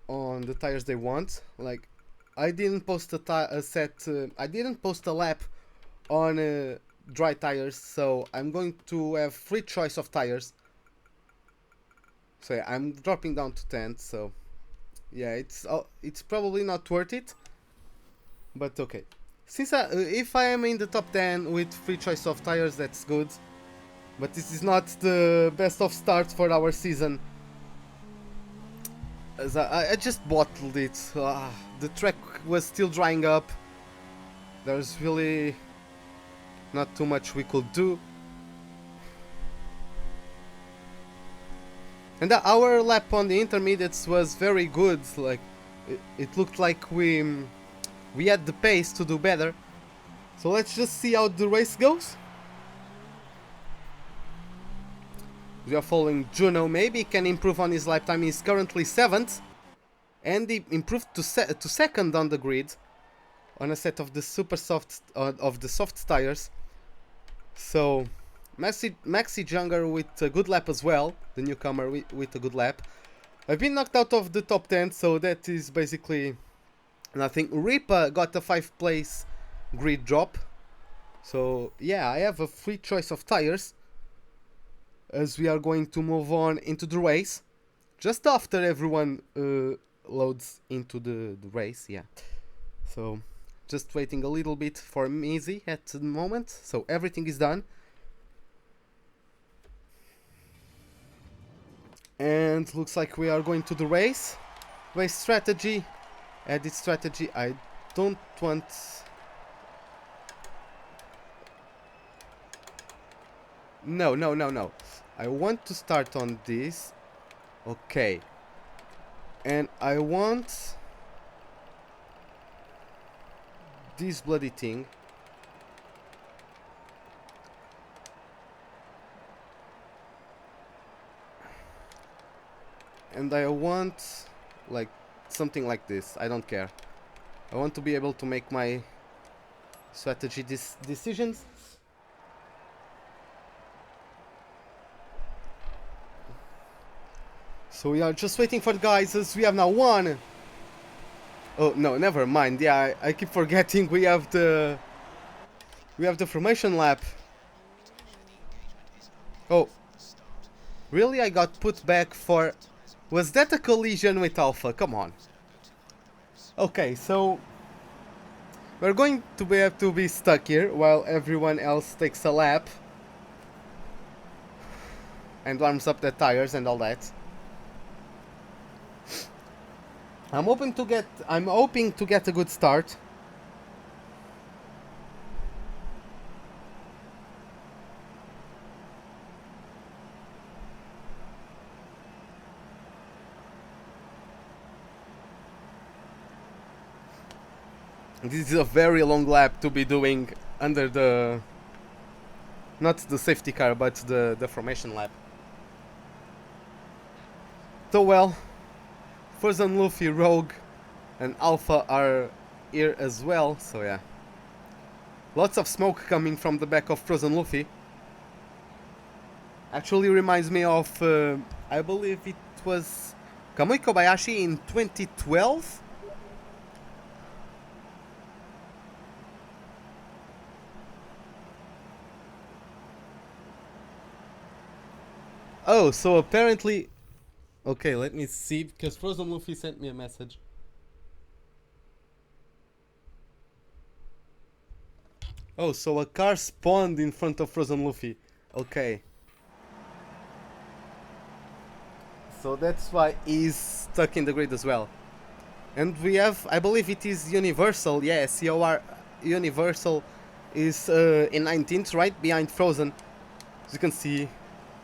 on the tires they want. Like, I didn't post I didn't post a lap on dry tires, so I'm going to have free choice of tires. So yeah, I'm dropping down to 10. So yeah, it's probably not worth it, but okay. Since if I am in the top 10 with free choice of tires, that's good. But this is not the best of starts for our season, as I just bottled it. The track was still drying up. There's really not too much we could do. And our lap on the intermediates was very good. Like, it looked like we had the pace to do better. So let's just see how the race goes. We are following Juno. Maybe he can improve on his lap time. He's currently 7th, and he improved to 2nd on the grid on a set of the super soft of the soft tires. So Maxi Junger with a good lap as well, the newcomer with a good lap. I've been knocked out of the top 10, so that is basically nothing. Ripa got a 5th place grid drop. So yeah, I have a free choice of tires, as we are going to move on into the race just after everyone loads into the race. Yeah, so just waiting a little bit for Mizzy at the moment. So everything is done, and looks like we are going to the race. Race strategy, edit strategy. I don't want... No. I want to start on this. Okay. And I want this bloody thing. And I want like something like this. I don't care. I want to be able to make my strategy decisions. So we are just waiting for the guys, as we have now won. Oh no, never mind. Yeah, I keep forgetting we have the formation lap. Oh, really? I got put back for... Was that a collision with Alpha? Come on. Okay, so we're going to have to be stuck here while everyone else takes a lap and warms up their tires and all that. I'm hoping to get a good start. This is a very long lap to be doing under the... not the safety car, but the formation lap. So well, Frozen Luffy, Rogue and Alpha are here as well, so yeah. Lots of smoke coming from the back of Frozen Luffy. Actually reminds me of, I believe it was Kamui Kobayashi in 2012? Oh, so apparently... Okay, let me see, because Frozen Luffy sent me a message. Oh, so a car spawned in front of Frozen Luffy. Okay. So that's why he's stuck in the grid as well. And we have, I believe it is Universal, yeah, COR Universal is in 19th, right behind Frozen. As you can see,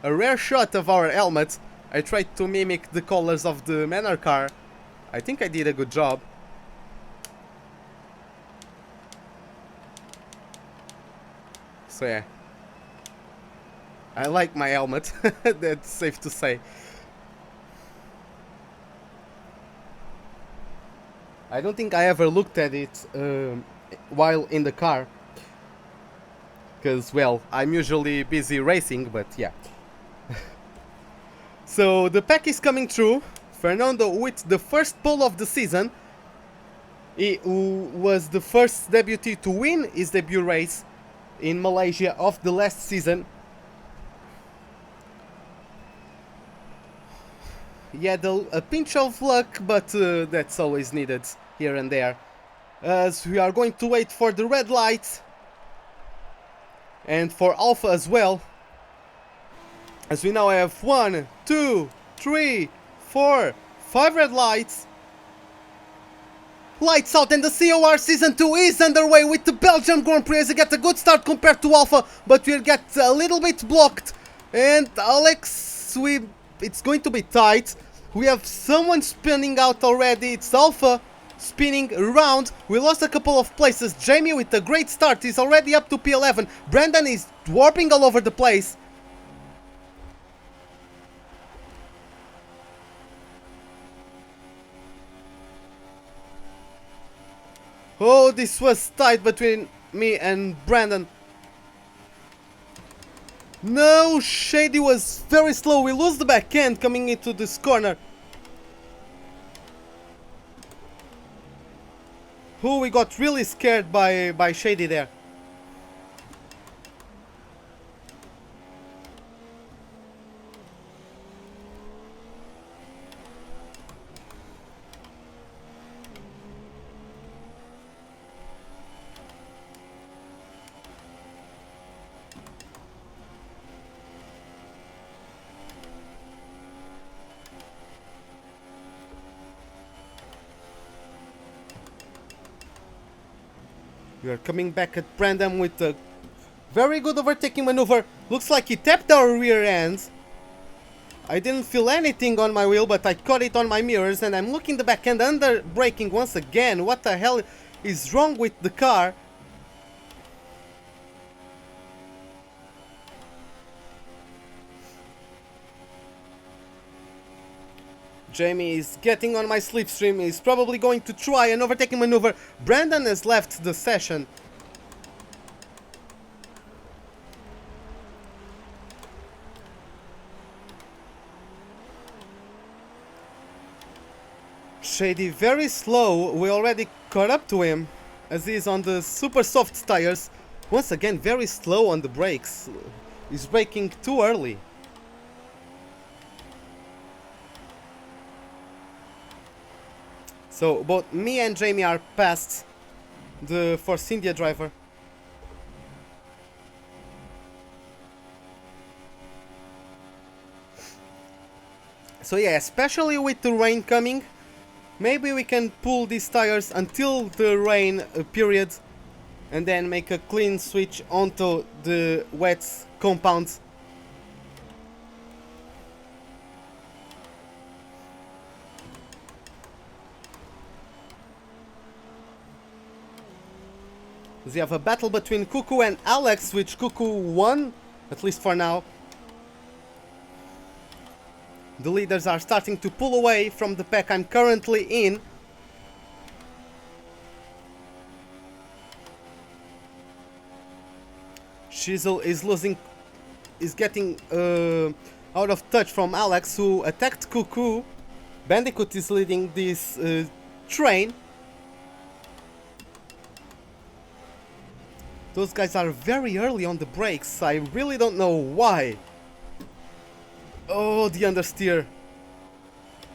a rare shot of our helmet. I tried to mimic the colors of the Manor car. I think I did a good job. So yeah. I like my helmet, that's safe to say. I don't think I ever looked at it while in the car. Because, well, I'm usually busy racing, but yeah. So the pack is coming through. Fernando with the first pole of the season. He was the first debutee to win his debut race in Malaysia of the last season. He had a pinch of luck, but that's always needed here and there. As we are going to wait for the red light and for Alpha as well. As we now have 1, 2, 3, 4, 5 red lights. Lights out, and the COR Season 2 is underway with the Belgium Grand Prix as we get a good start compared to Alpha, but we'll get a little bit blocked. And Alex, it's going to be tight. We have someone spinning out already. It's Alpha spinning around. We lost a couple of places. Jamie with a great start. He's already up to P11. Brandon is warping all over the place. Oh, this was tight between me and Brandon. No, Shady was very slow. We lose the back end coming into this corner. Oh, we got really scared by Shady there. We are coming back at Brandon with a very good overtaking maneuver. Looks like he tapped our rear ends. I didn't feel anything on my wheel, but I caught it on my mirrors, and I'm looking the back end under braking once again. What the hell is wrong with the car? Jamie is getting on my slipstream. He's probably going to try an overtaking maneuver. Brandon has left the session. Shady very slow. We already caught up to him as he's on the super soft tires. Once again, very slow on the brakes. He's braking too early. So both me and Jamie are past the Force India driver. So yeah, especially with the rain coming, maybe we can pull these tires until the rain period and then make a clean switch onto the wet compounds. We have a battle between Cuckoo and Alex, which Cuckoo won, at least for now. The leaders are starting to pull away from the pack I'm currently in. Shizzle is getting out of touch from Alex, who attacked Cuckoo. Bandicoot is leading this train. Those guys are very early on the brakes. I really don't know why. Oh, the understeer.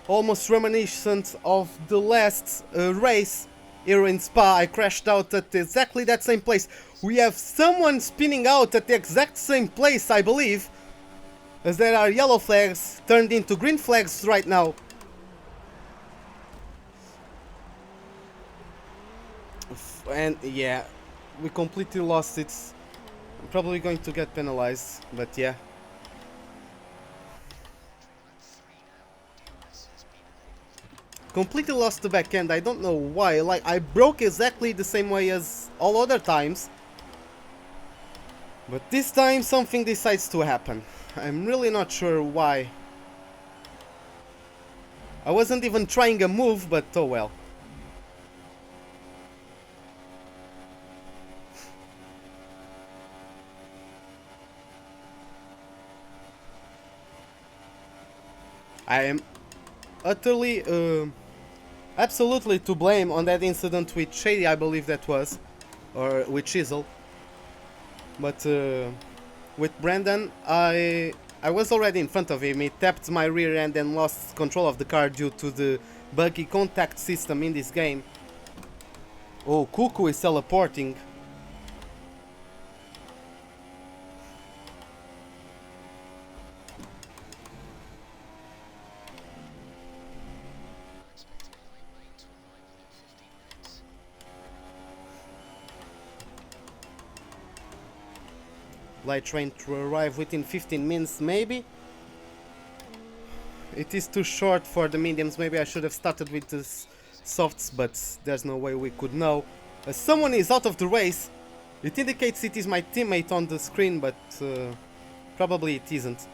Almost reminiscent of the last race here in Spa. I crashed out at exactly that same place. We have someone spinning out at the exact same place, I believe. As there are yellow flags turned into green flags right now. And yeah, we completely lost it. I'm probably going to get penalized, but yeah. Completely lost the back end. I don't know why. Like, I broke exactly the same way as all other times. But this time something decides to happen. I'm really not sure why. I wasn't even trying a move, but oh well. I am utterly, absolutely to blame on that incident with Shady, I believe that was, or with Chisel. But with Brandon, I was already in front of him. He tapped my rear end and lost control of the car due to the buggy contact system in this game. Oh, Cuckoo is teleporting. Light train to arrive within 15 minutes, maybe? It is too short for the mediums. Maybe I should have started with the softs, but there's no way we could know. Someone is out of the race. It indicates it is my teammate on the screen, but probably it isn't.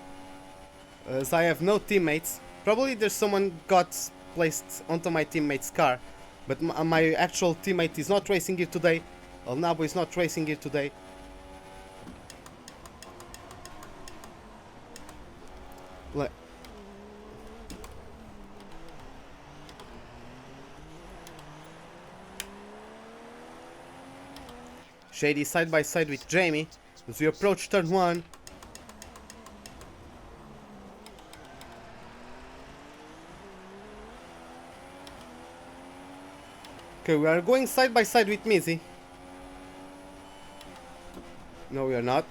As I have no teammates. Probably there's someone got placed onto my teammate's car. But my actual teammate is not racing here today. El Nabo is not racing here today. Shady side by side with Jamie as we approach turn 1. Okay, we are going side by side with Mizzy. No, we are not.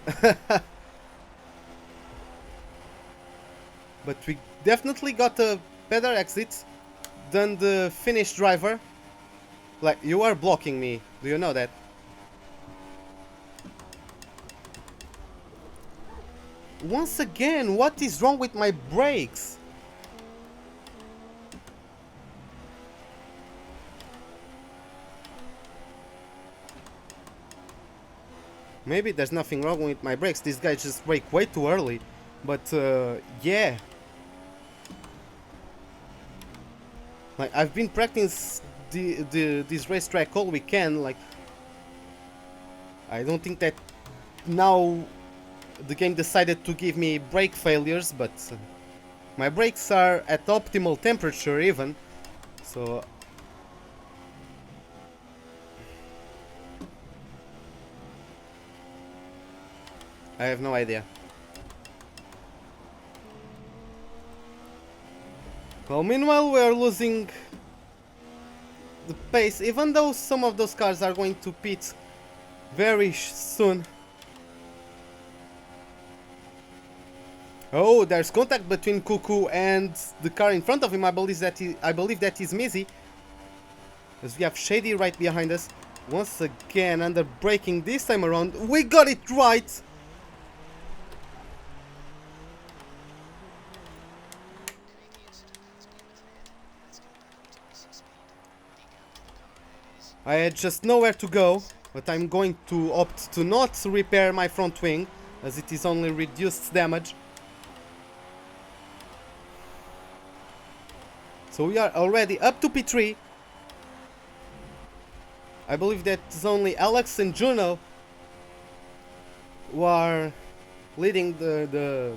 But we definitely got a better exit than the Finnish driver. Like, you are blocking me. Do you know that? Once again, what is wrong with my brakes? Maybe there's nothing wrong with my brakes. These guys just brake way too early. But yeah. Like, I've been practicing this racetrack all weekend. Like, I don't think that now the game decided to give me brake failures, but my brakes are at optimal temperature even, so I have no idea. Well, meanwhile we are losing the pace, even though some of those cars are going to pit very soon. Oh, there's contact between Cuckoo and the car in front of him. I believe that is Mizzy. As we have Shady right behind us. Once again, under braking this time around. We got it right! I had just nowhere to go, but I'm going to opt to not repair my front wing, as it is only reduced damage. So we are already up to P3. I believe that it's only Alex and Juno who are leading the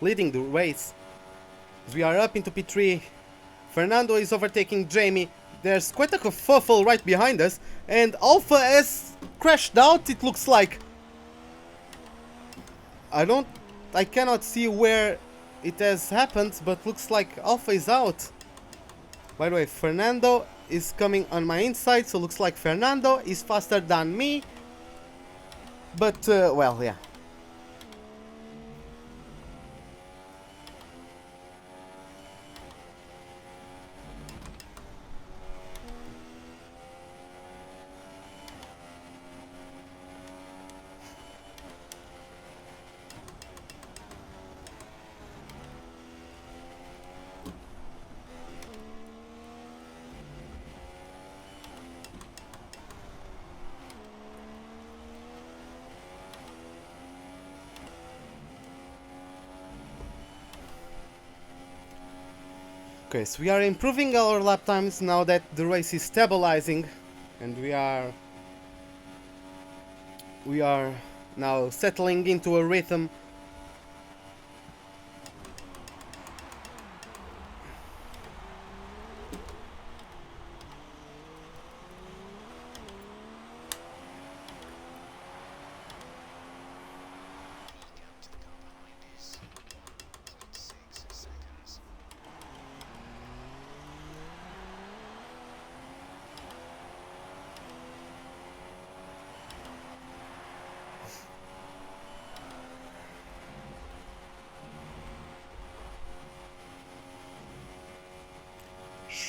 race. As we are up into P3. Fernando is overtaking Jamie. There's quite a kerfuffle right behind us, and Alpha has crashed out, it looks like. I cannot see where it has happened, but looks like Alpha is out. By the way, Fernando is coming on my inside, so looks like Fernando is faster than me. But, well, yeah. Okay, so we are improving our lap times now that the race is stabilizing, and we are now settling into a rhythm.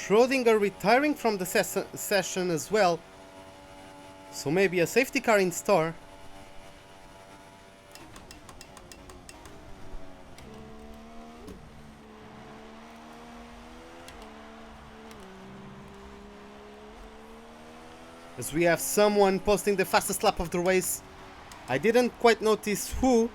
Schrödinger retiring from the session as well. So maybe a safety car in store. As we have someone posting the fastest lap of the race. I didn't quite notice who.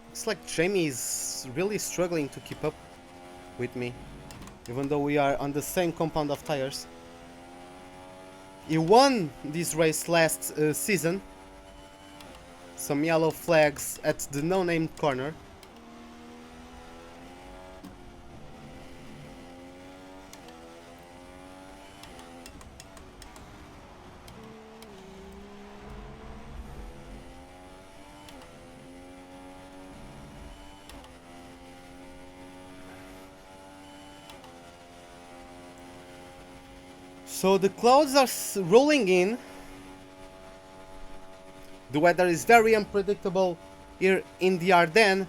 Looks like Jamie is really struggling to keep up with me, even though we are on the same compound of tires. He won this race last season. Some yellow flags at the no-name corner. So the clouds are rolling in. The weather is very unpredictable here in the Ardennes.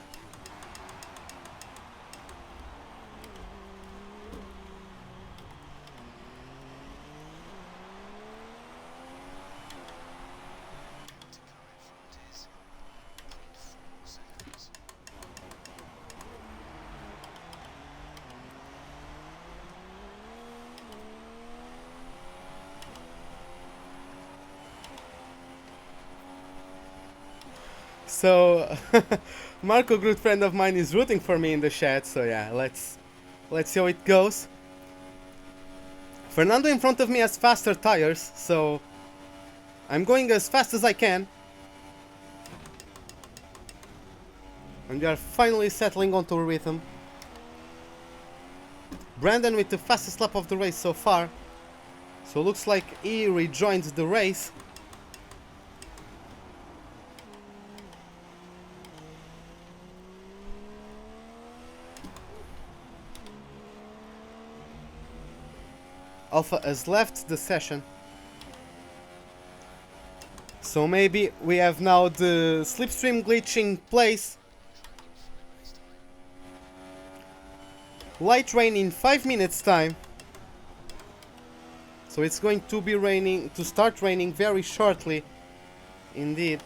So Marco, good friend of mine, is rooting for me in the chat. So yeah, let's see how it goes. Fernando in front of me has faster tires, so I'm going as fast as I can. And we are finally settling onto a rhythm. Brandon with the fastest lap of the race so far. So looks like he rejoined the race. Alpha has left the session. So maybe we have now the slipstream glitch in place. Light rain in 5 minutes time. So it's going to be raining, to start raining very shortly. Indeed.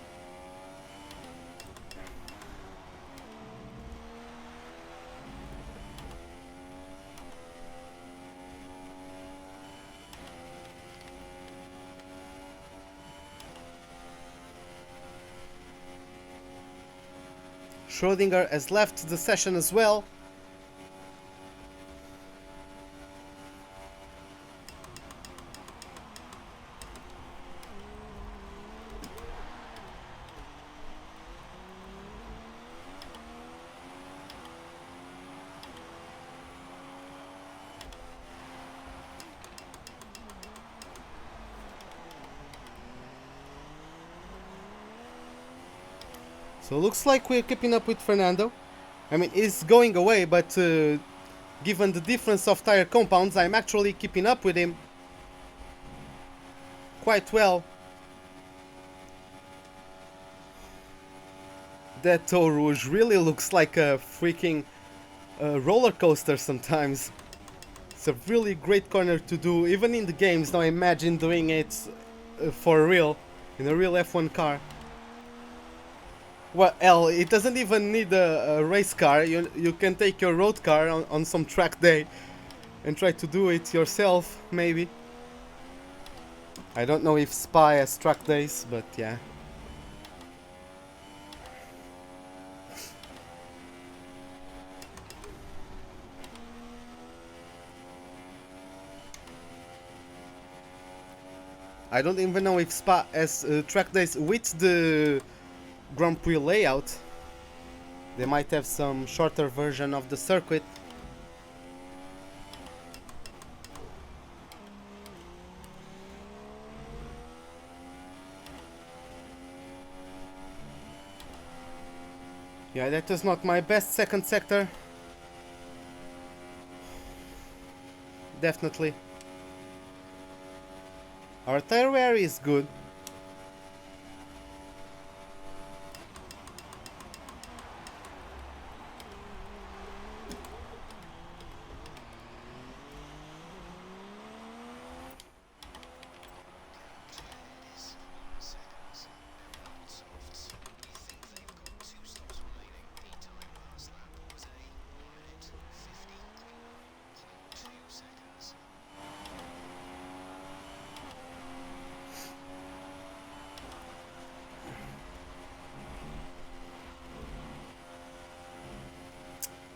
Schrödinger has left the session as well. So looks like we're keeping up with Fernando. I mean, he's going away, but given the difference of tire compounds, I'm actually keeping up with him quite well. That Eau Rouge really looks like a freaking roller coaster sometimes. It's a really great corner to do, even in the games. Now imagine doing it for real, in a real F1 car. Well, hell, it doesn't even need a race car. You can take your road car on some track day and try to do it yourself, maybe. I don't know if Spa has track days, but yeah. I don't even know if Spa has track days with the Grand Prix layout. They might have some shorter version of the circuit. Yeah, that was not my best second sector. Definitely. Our tire wear is good.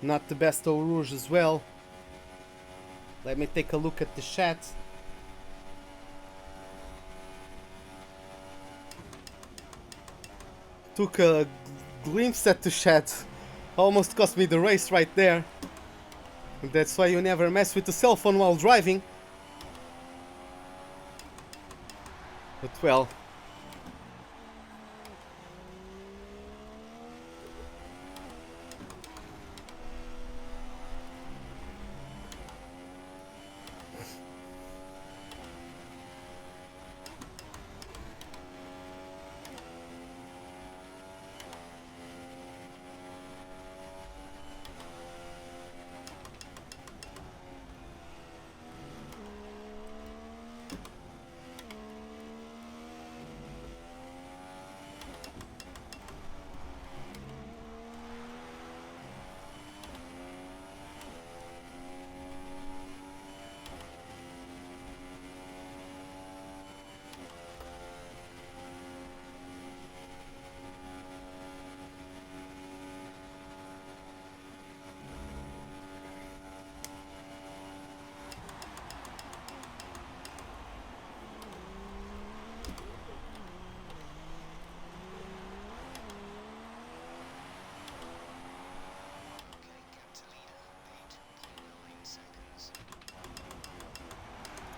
Not the best Eau Rouge as well. Let me take a look at the chat. Took a glimpse at the chat. Almost cost me the race right there. And that's why you never mess with the cell phone while driving. But well.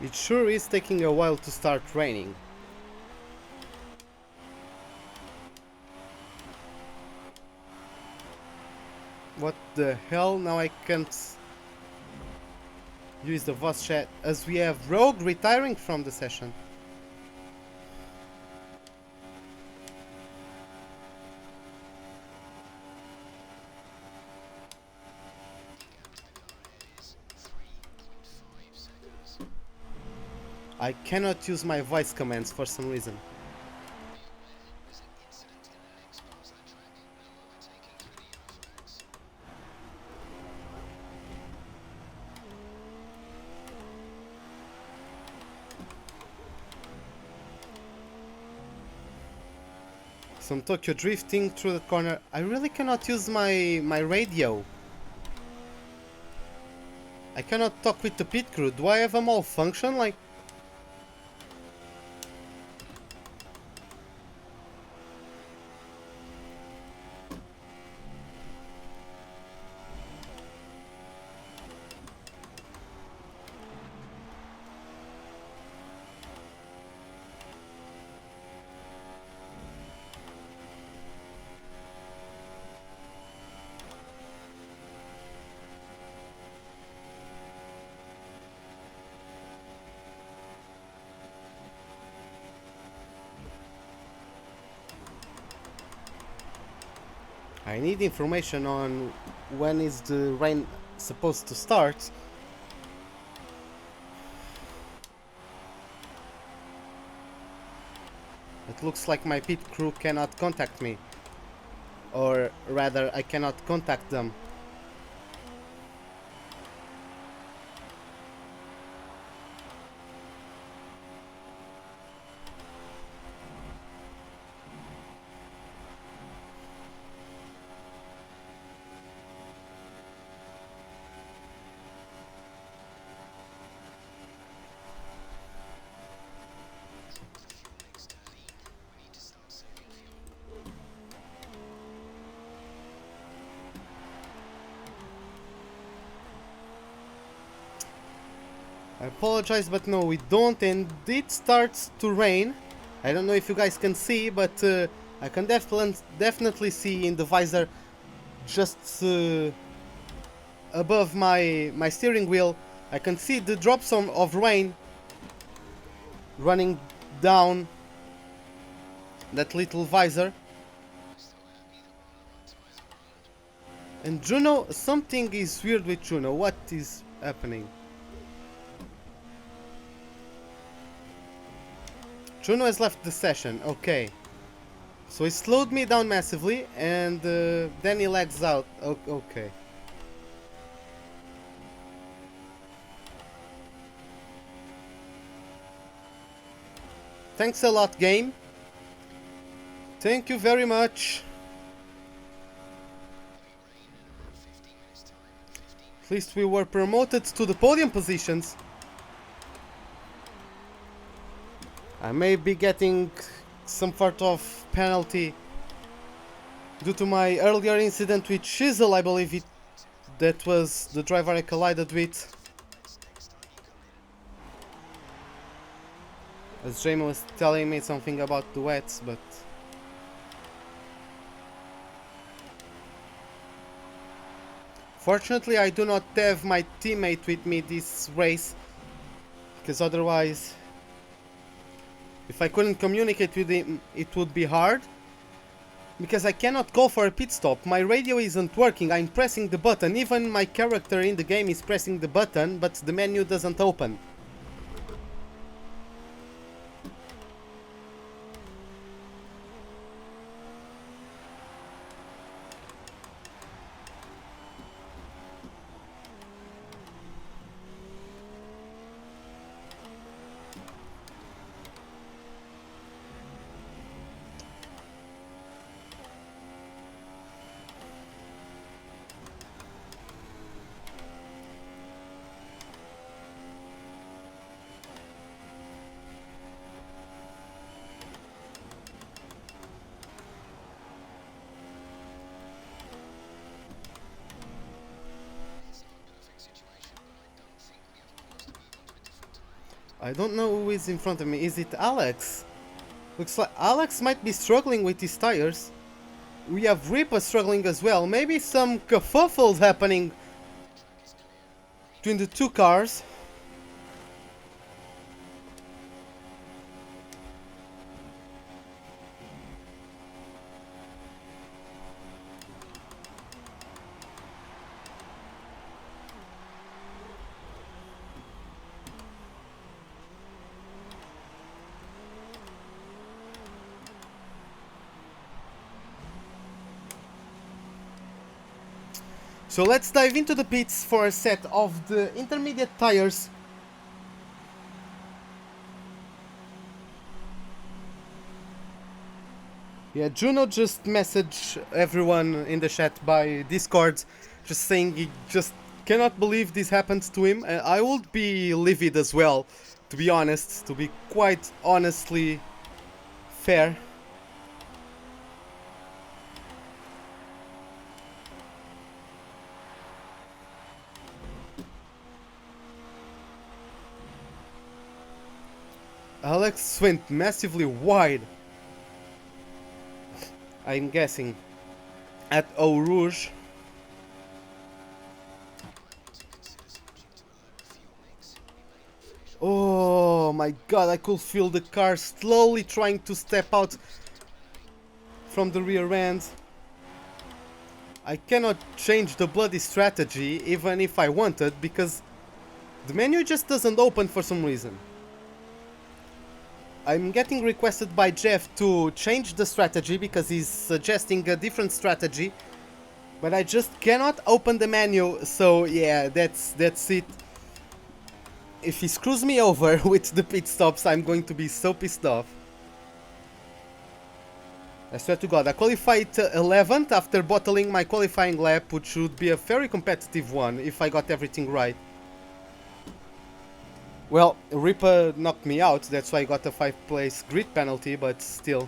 It sure is taking a while to start raining. What the hell? Now I can't use the voice chat as we have Rogue retiring from the session. I cannot use my voice commands for some reason. Some Tokyo drifting through the corner. I really cannot use my radio. I cannot talk with the pit crew. Do I have a malfunction? Like, I need information on when is the rain supposed to start. It looks like my pit crew cannot contact me. Or rather, I cannot contact them. I apologize, but no, we don't, and it starts to rain. I don't know if you guys can see, but I can definitely see in the visor just above my steering wheel. I can see the drops of rain running down that little visor. And Juno, something is weird with Juno. What is happening? Juno has left the session, okay. So he slowed me down massively and then he lags out. Okay. Thanks a lot, game. Thank you very much. At least we were promoted to the podium positions. I may be getting some sort of penalty due to my earlier incident with Chisel, I believe that was the driver I collided with. As Jamie was telling me something about duets, but... Fortunately, I do not have my teammate with me this race, because otherwise, if I couldn't communicate with him, it would be hard. Because I cannot call for a pit stop, my radio isn't working, I'm pressing the button, even my character in the game is pressing the button, but the menu doesn't open. I don't know who is in front of me. Is it Alex? Looks like Alex might be struggling with his tires. We have Reaper struggling as well. Maybe some kerfuffle happening between the two cars. So let's dive into the pits for a set of the intermediate tires. Yeah, Juno just messaged everyone in the chat by Discord, just saying he just cannot believe this happened to him. I would be livid as well, to be honest, to be quite honestly fair. Alex went massively wide, I'm guessing, at Eau Rouge. Oh my god, I could feel the car slowly trying to step out from the rear end. I cannot change the bloody strategy even if I wanted, because the menu just doesn't open for some reason. I'm getting requested by Jeff to change the strategy because he's suggesting a different strategy, but I just cannot open the menu, so yeah, that's it. If he screws me over with the pit stops, I'm going to be so pissed off. I swear to god, I qualified 11th after bottling my qualifying lap, which would be a very competitive one if I got everything right. Well, Reaper knocked me out, that's why I got a 5th place grid penalty, but still.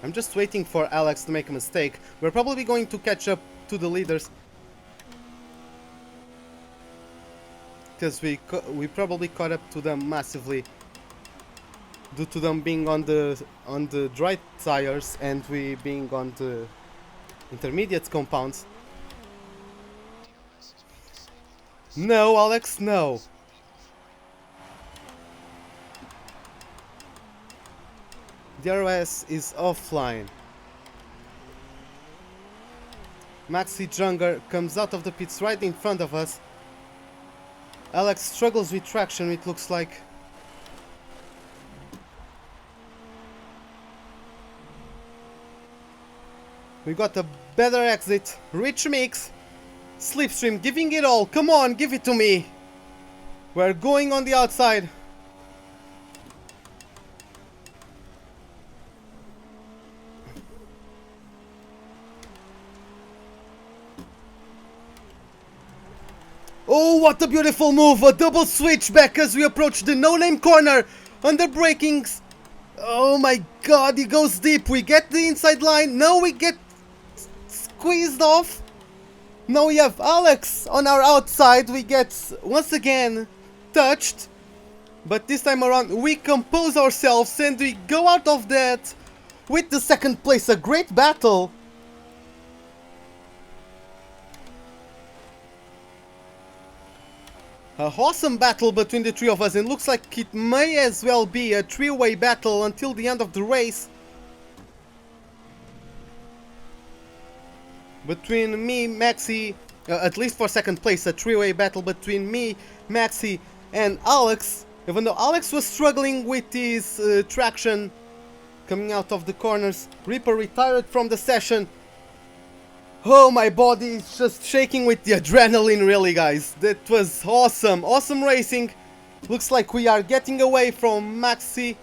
I'm just waiting for Alex to make a mistake. We're probably going to catch up to the leaders, because we probably caught up to them massively due to them being on the dry tires and we being on the intermediate compounds. No, Alex, no. DRS is offline. Maxi Junger comes out of the pits right in front of us. Alex struggles with traction, it looks like. We got a better exit. Rich mix. Slipstream, giving it all. Come on, give it to me. We're going on the outside. Oh, what a beautiful move. A double switch back as we approach the no-name corner. Under brakings. Oh my god, he goes deep. We get the inside line. Now we get squeezed off. Now we have Alex on our outside. We get once again touched. But this time around we compose ourselves and we go out of that with the second place. A great battle. A awesome battle between the three of us, and looks like it may as well be a three-way battle until the end of the race. Between me, Maxi, at least for second place, a three-way battle between me, Maxi and Alex. Even though Alex was struggling with his traction coming out of the corners. Reaper retired from the session. Oh, my body is just shaking with the adrenaline, really, guys. That was awesome. Awesome racing. Looks like we are getting away from Maxi.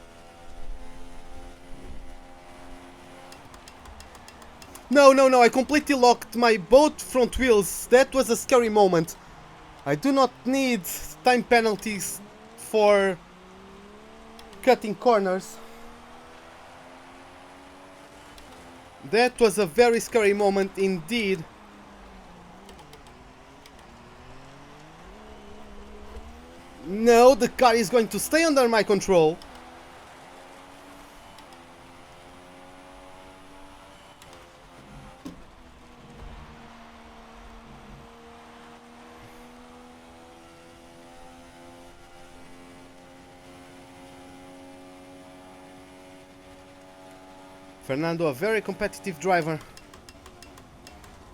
No, no, no. I completely locked my both front wheels. That was a scary moment. I do not need time penalties for cutting corners. That was a very scary moment indeed. No, the car is going to stay under my control. Fernando, a very competitive driver,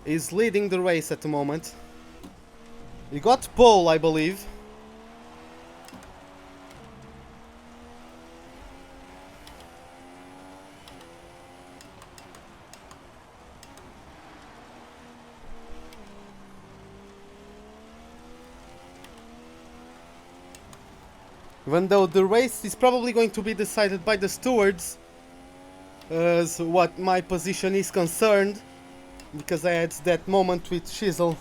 is leading the race at the moment. He got pole, I believe. Even though the race is probably going to be decided by the stewards, as what my position is concerned, because I had that moment with Shizzle.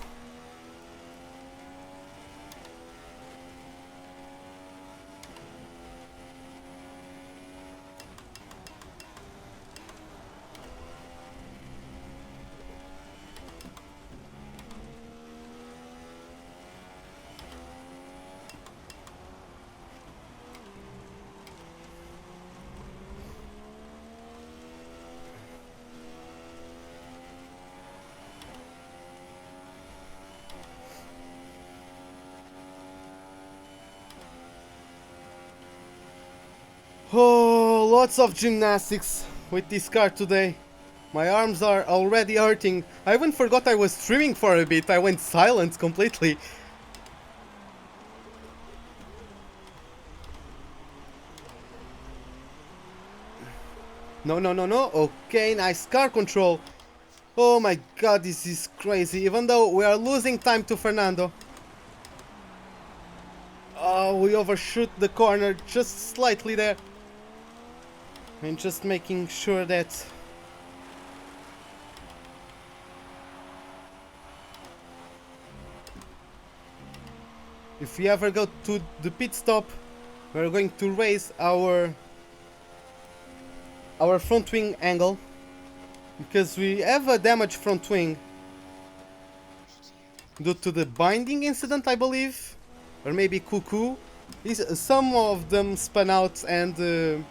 Oh, lots of gymnastics with this car today. My arms are already hurting. I even forgot I was streaming for a bit. I went silent completely. No, no, no, no. Okay, nice car control. Oh my god, this is crazy. Even though we are losing time to Fernando. Oh, we overshoot the corner just slightly there. And just making sure that if we ever go to the pit stop, we're going to raise our front wing angle, because we have a damaged front wing due to the binding incident, I believe, or maybe cuckoo. Some of them spun out and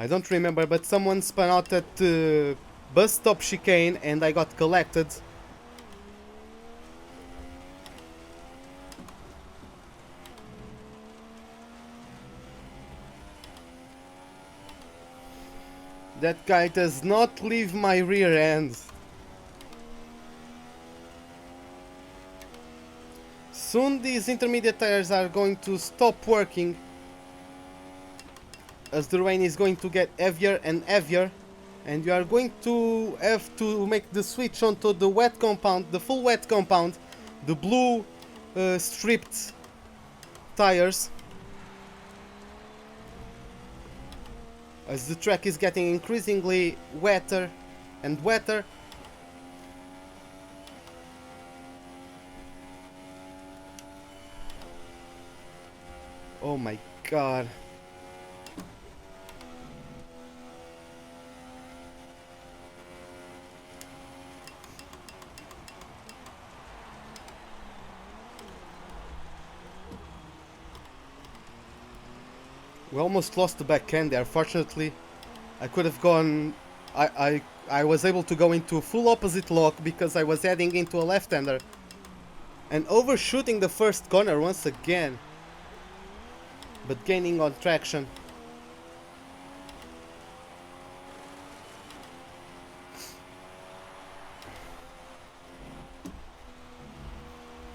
I don't remember, but someone spun out at the bus stop chicane and I got collected. That guy does not leave my rear end. Soon these intermediate tires are going to stop working, as the rain is going to get heavier and heavier. and you are going to have to make the switch onto the wet compound, the full wet compound, the blue stripped tires, as the track is getting increasingly wetter and wetter. Oh my god. We almost lost the back end there. Fortunately, I could have gone... I was able to go into full opposite lock because I was heading into a left-hander. And overshooting the first corner once again. But gaining on traction.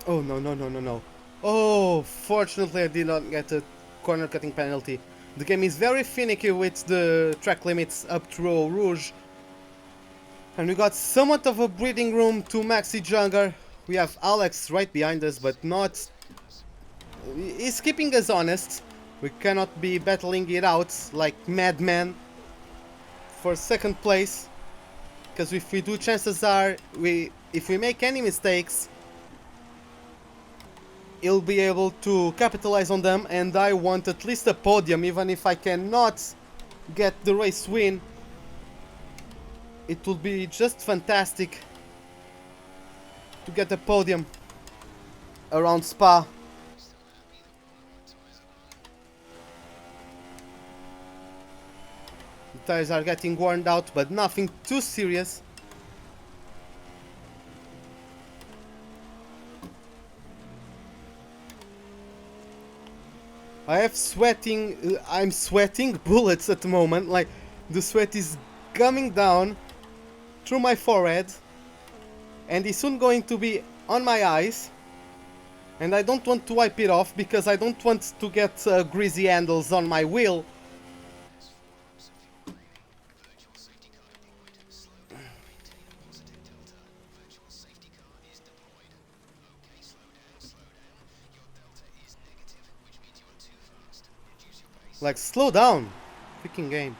Oh, no, no, no, no, no. Oh, fortunately I did not get a corner cutting penalty. The game is very finicky with the track limits up to Eau Rouge. And we got somewhat of a breathing room to Maxi Jugger. We have Alex right behind us, but not... He's keeping us honest. We cannot be battling it out like madmen for second place. Because if we do, chances are, if we make any mistakes, he'll be able to capitalize on them, and I want at least a podium, even if I cannot get the race win. It will be just fantastic to get a podium around Spa. The tires are getting worn out, but nothing too serious. I'm sweating bullets at the moment, like the sweat is coming down through my forehead and it's soon going to be on my eyes, and I don't want to wipe it off because I don't want to get greasy handles on my wheel. Like, slow down, freaking game.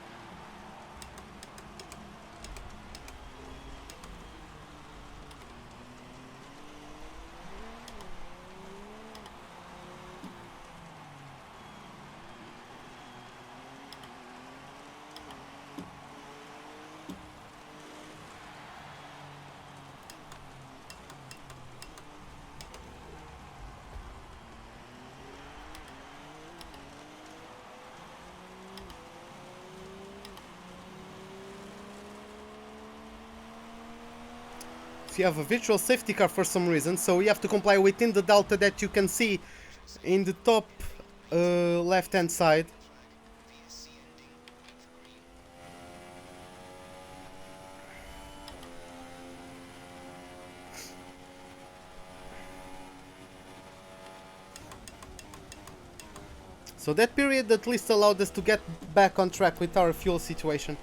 You have a virtual safety car for some reason, so you have to comply within the delta that you can see in the top left hand side. So that period at least allowed us to get back on track with our fuel situation.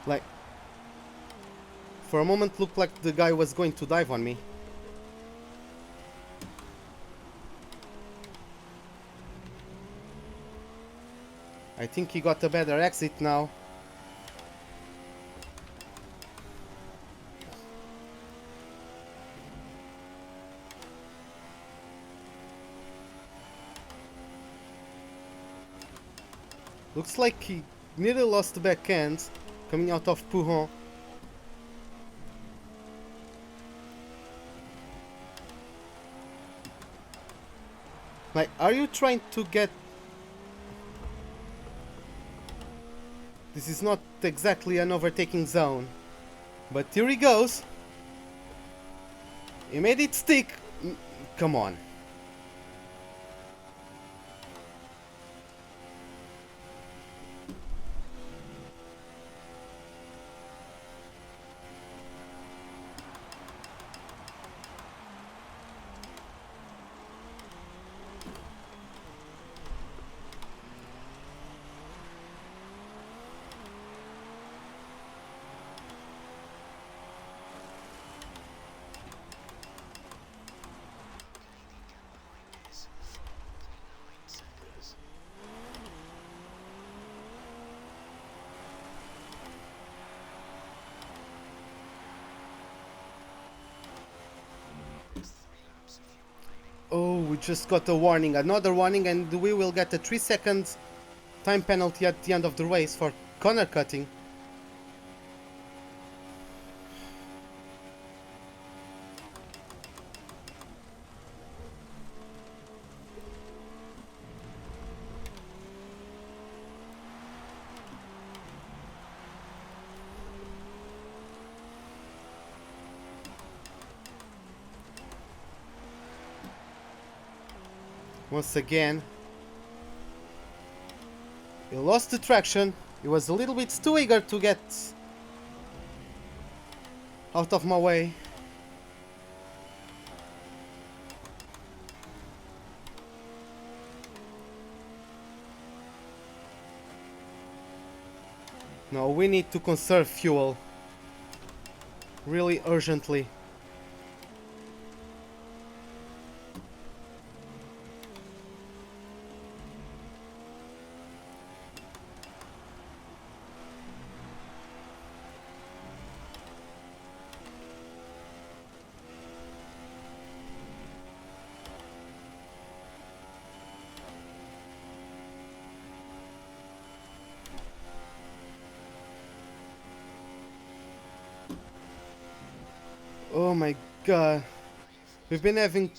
Like, for a moment looked like the guy was going to dive on me. I think he got a better exit now. Looks like he nearly lost the back end coming out of Pouhon. Like, are you trying to get... This is not exactly an overtaking zone. But here he goes. He made it stick. Come on. we just got a warning, another warning, and we will get a 3-second time penalty at the end of the race for corner cutting. Once again, he lost the traction. He was a little bit too eager to get out of my way. No, we need to conserve fuel really urgently. Oh my god, we've been having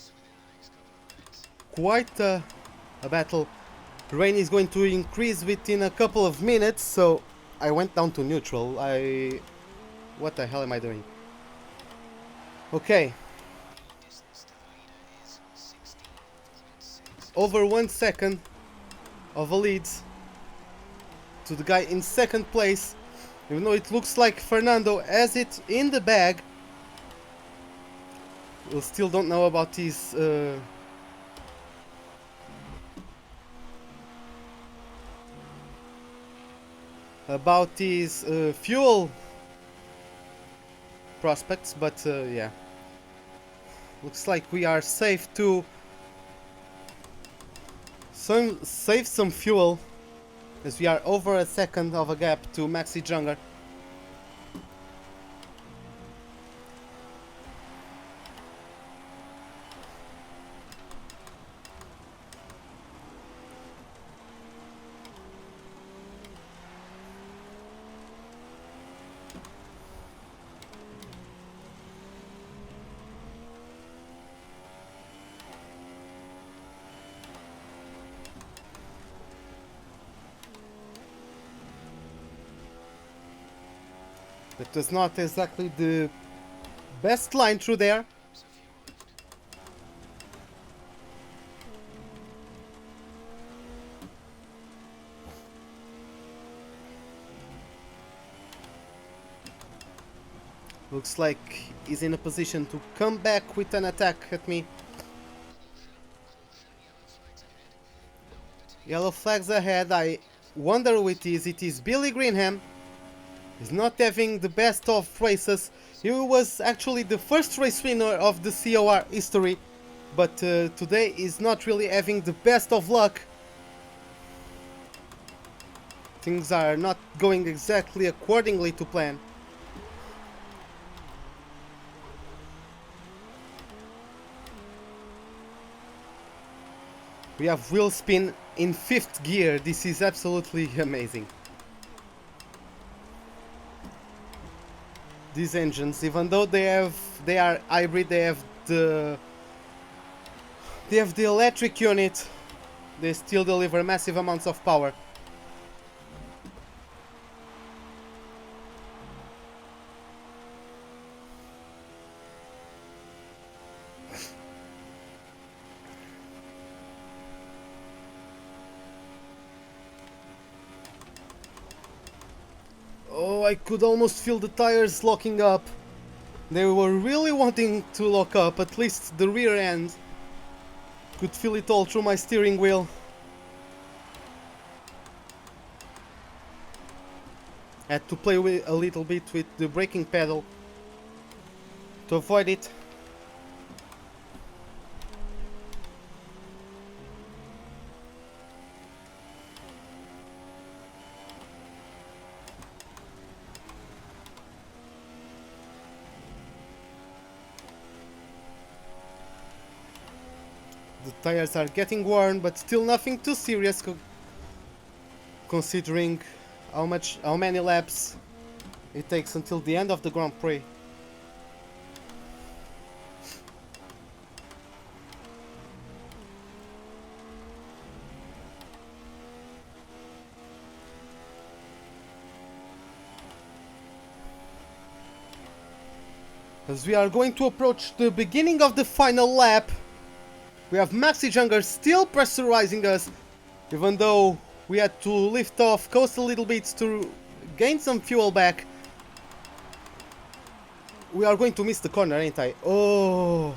quite a battle. Rain is going to increase within a couple of minutes, so I went down to neutral. What the hell am I doing? Okay. Over 1 second of a lead to the guy in second place. Even though it looks like Fernando has it in the bag, we still don't know about his fuel prospects, but yeah, looks like we are safe to save some fuel, as we are over a second of a gap to Maxi Junger. That was not exactly the best line through there. Looks like he's in a position to come back with an attack at me. Yellow flags ahead. I wonder who it is. It is Billy Greenham. He's not having the best of races. He was actually the first race winner of the COR history, but today he's not really having the best of luck. Things are not going exactly accordingly to plan. We have wheel spin in 5th gear. This is absolutely amazing. These engines, even though they are hybrid, they have the electric unit, they still deliver massive amounts of power. Oh, I could almost feel the tires locking up. They were really wanting to lock up, at least the rear end. Could feel it all through my steering wheel. Had to play with a little bit with the braking pedal to avoid it. The tires are getting worn, but still nothing too serious considering how many laps it takes until the end of the Grand Prix. As we are going to approach the beginning of the final lap, we have Maxi Junger still pressurizing us, even though we had to lift off, coast a little bit to gain some fuel back. We are going to miss the corner, ain't I? Oh!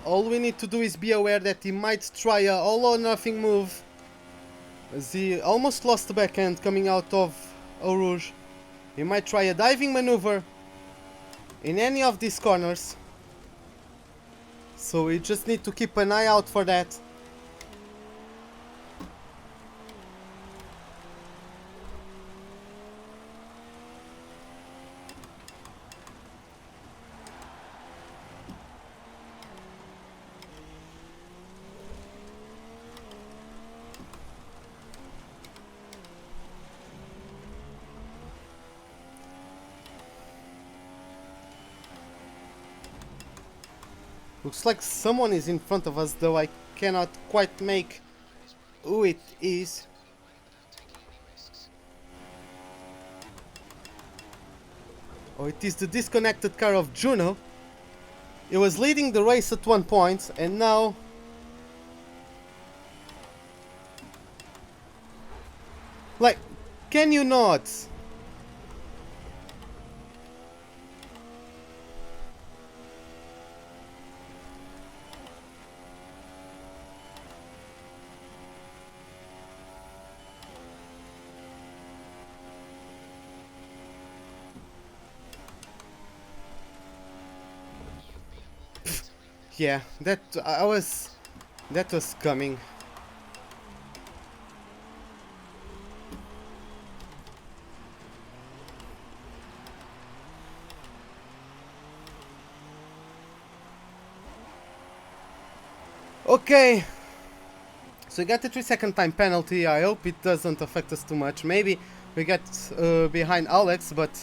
All we need to do is be aware that he might try a all or nothing move, as he almost lost the backhand coming out of Eau Rouge. He might try a diving maneuver in any of these corners, so we just need to keep an eye out for that. Looks like someone is in front of us, though I cannot quite make who it is. Oh, it is the disconnected car of Juno. He was leading the race at one point, and now... Like, can you not? Yeah, that was coming. Okay, so we got the 3-second time penalty. I hope it doesn't affect us too much. Maybe we get behind Alex, but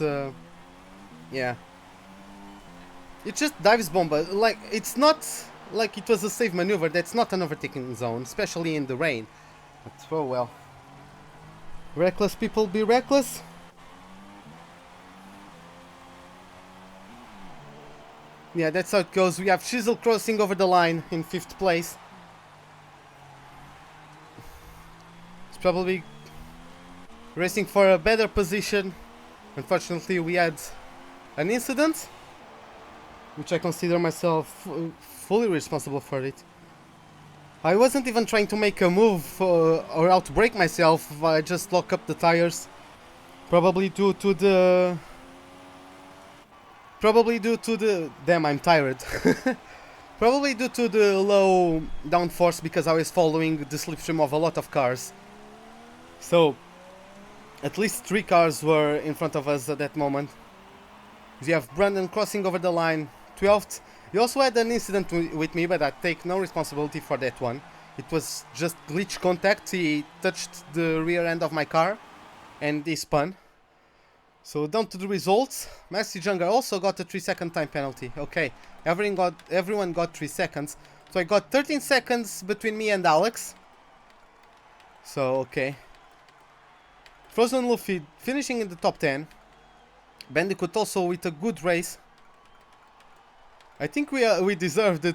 yeah. It just dives bomb, but like it's not like it was a safe maneuver. That's not an overtaking zone, especially in the rain. But oh well. Reckless people be reckless. Yeah, that's how it goes. We have Chisel crossing over the line in 5th place. It's probably racing for a better position. Unfortunately, we had an incident, which I consider myself fully responsible for it. I wasn't even trying to make a move or outbrake myself. I just lock up the tires, probably due to the damn, I'm tired. Probably due to the low downforce, because I was following the slipstream of a lot of cars. So at least 3 cars were in front of us at that moment. We have Brandon crossing over the line, 12th. He also had an incident with me, but I take no responsibility for that one. It was just glitch contact. He touched the rear end of my car and he spun. So down to the results. Maxi Junger also got a 3-second time penalty. Okay, everyone got 3 seconds. So I got 13 seconds between me and Alex. So okay. Frozen Luffy finishing in the top 10. Bandicoot also with a good race. I think we deserve the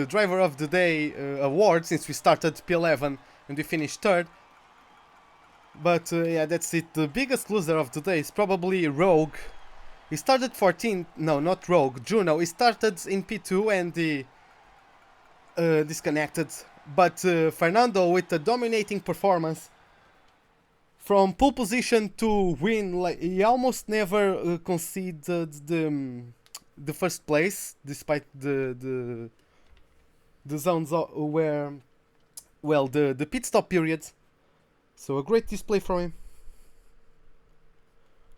Driver of the Day award, since we started P11 and we finished 3rd. But yeah, that's it. The biggest loser of the day is probably Rogue. He started 14th. No, not Rogue. Juno. He started in P2 and he disconnected but Fernando with a dominating performance from pole position to win. Like he almost never conceded the first place, despite the zones where, well, the pit stop period. So a great display from him.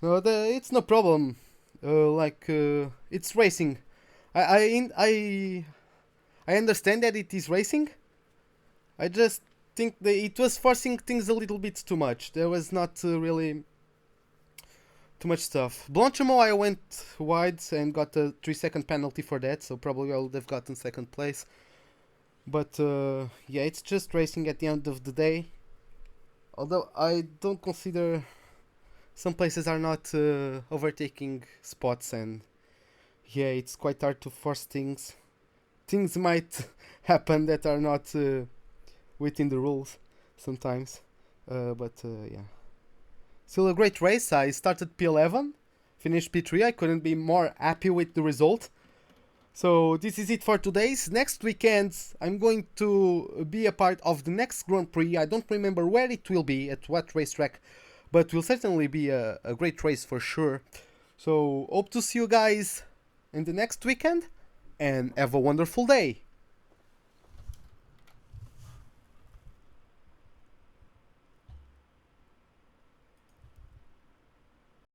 No, it's no problem. It's racing. I understand that it is racing. I just think that it was forcing things a little bit too much. There was not really too much stuff. Blanchimo, I went wide and got a 3-second penalty for that, so probably I would have gotten second place. But yeah, it's just racing at the end of the day. Although I don't consider some places are not overtaking spots, and yeah, it's quite hard to force things. Things might happen that are not within the rules sometimes. But yeah. Still a great race. I started P11, finished P3. I couldn't be more happy with the result. So this is it for today's. Next weekend I'm going to be a part of the next Grand Prix. I don't remember where it will be, at what racetrack, but will certainly be a great race for sure. So hope to see you guys in the next weekend, and have a wonderful day.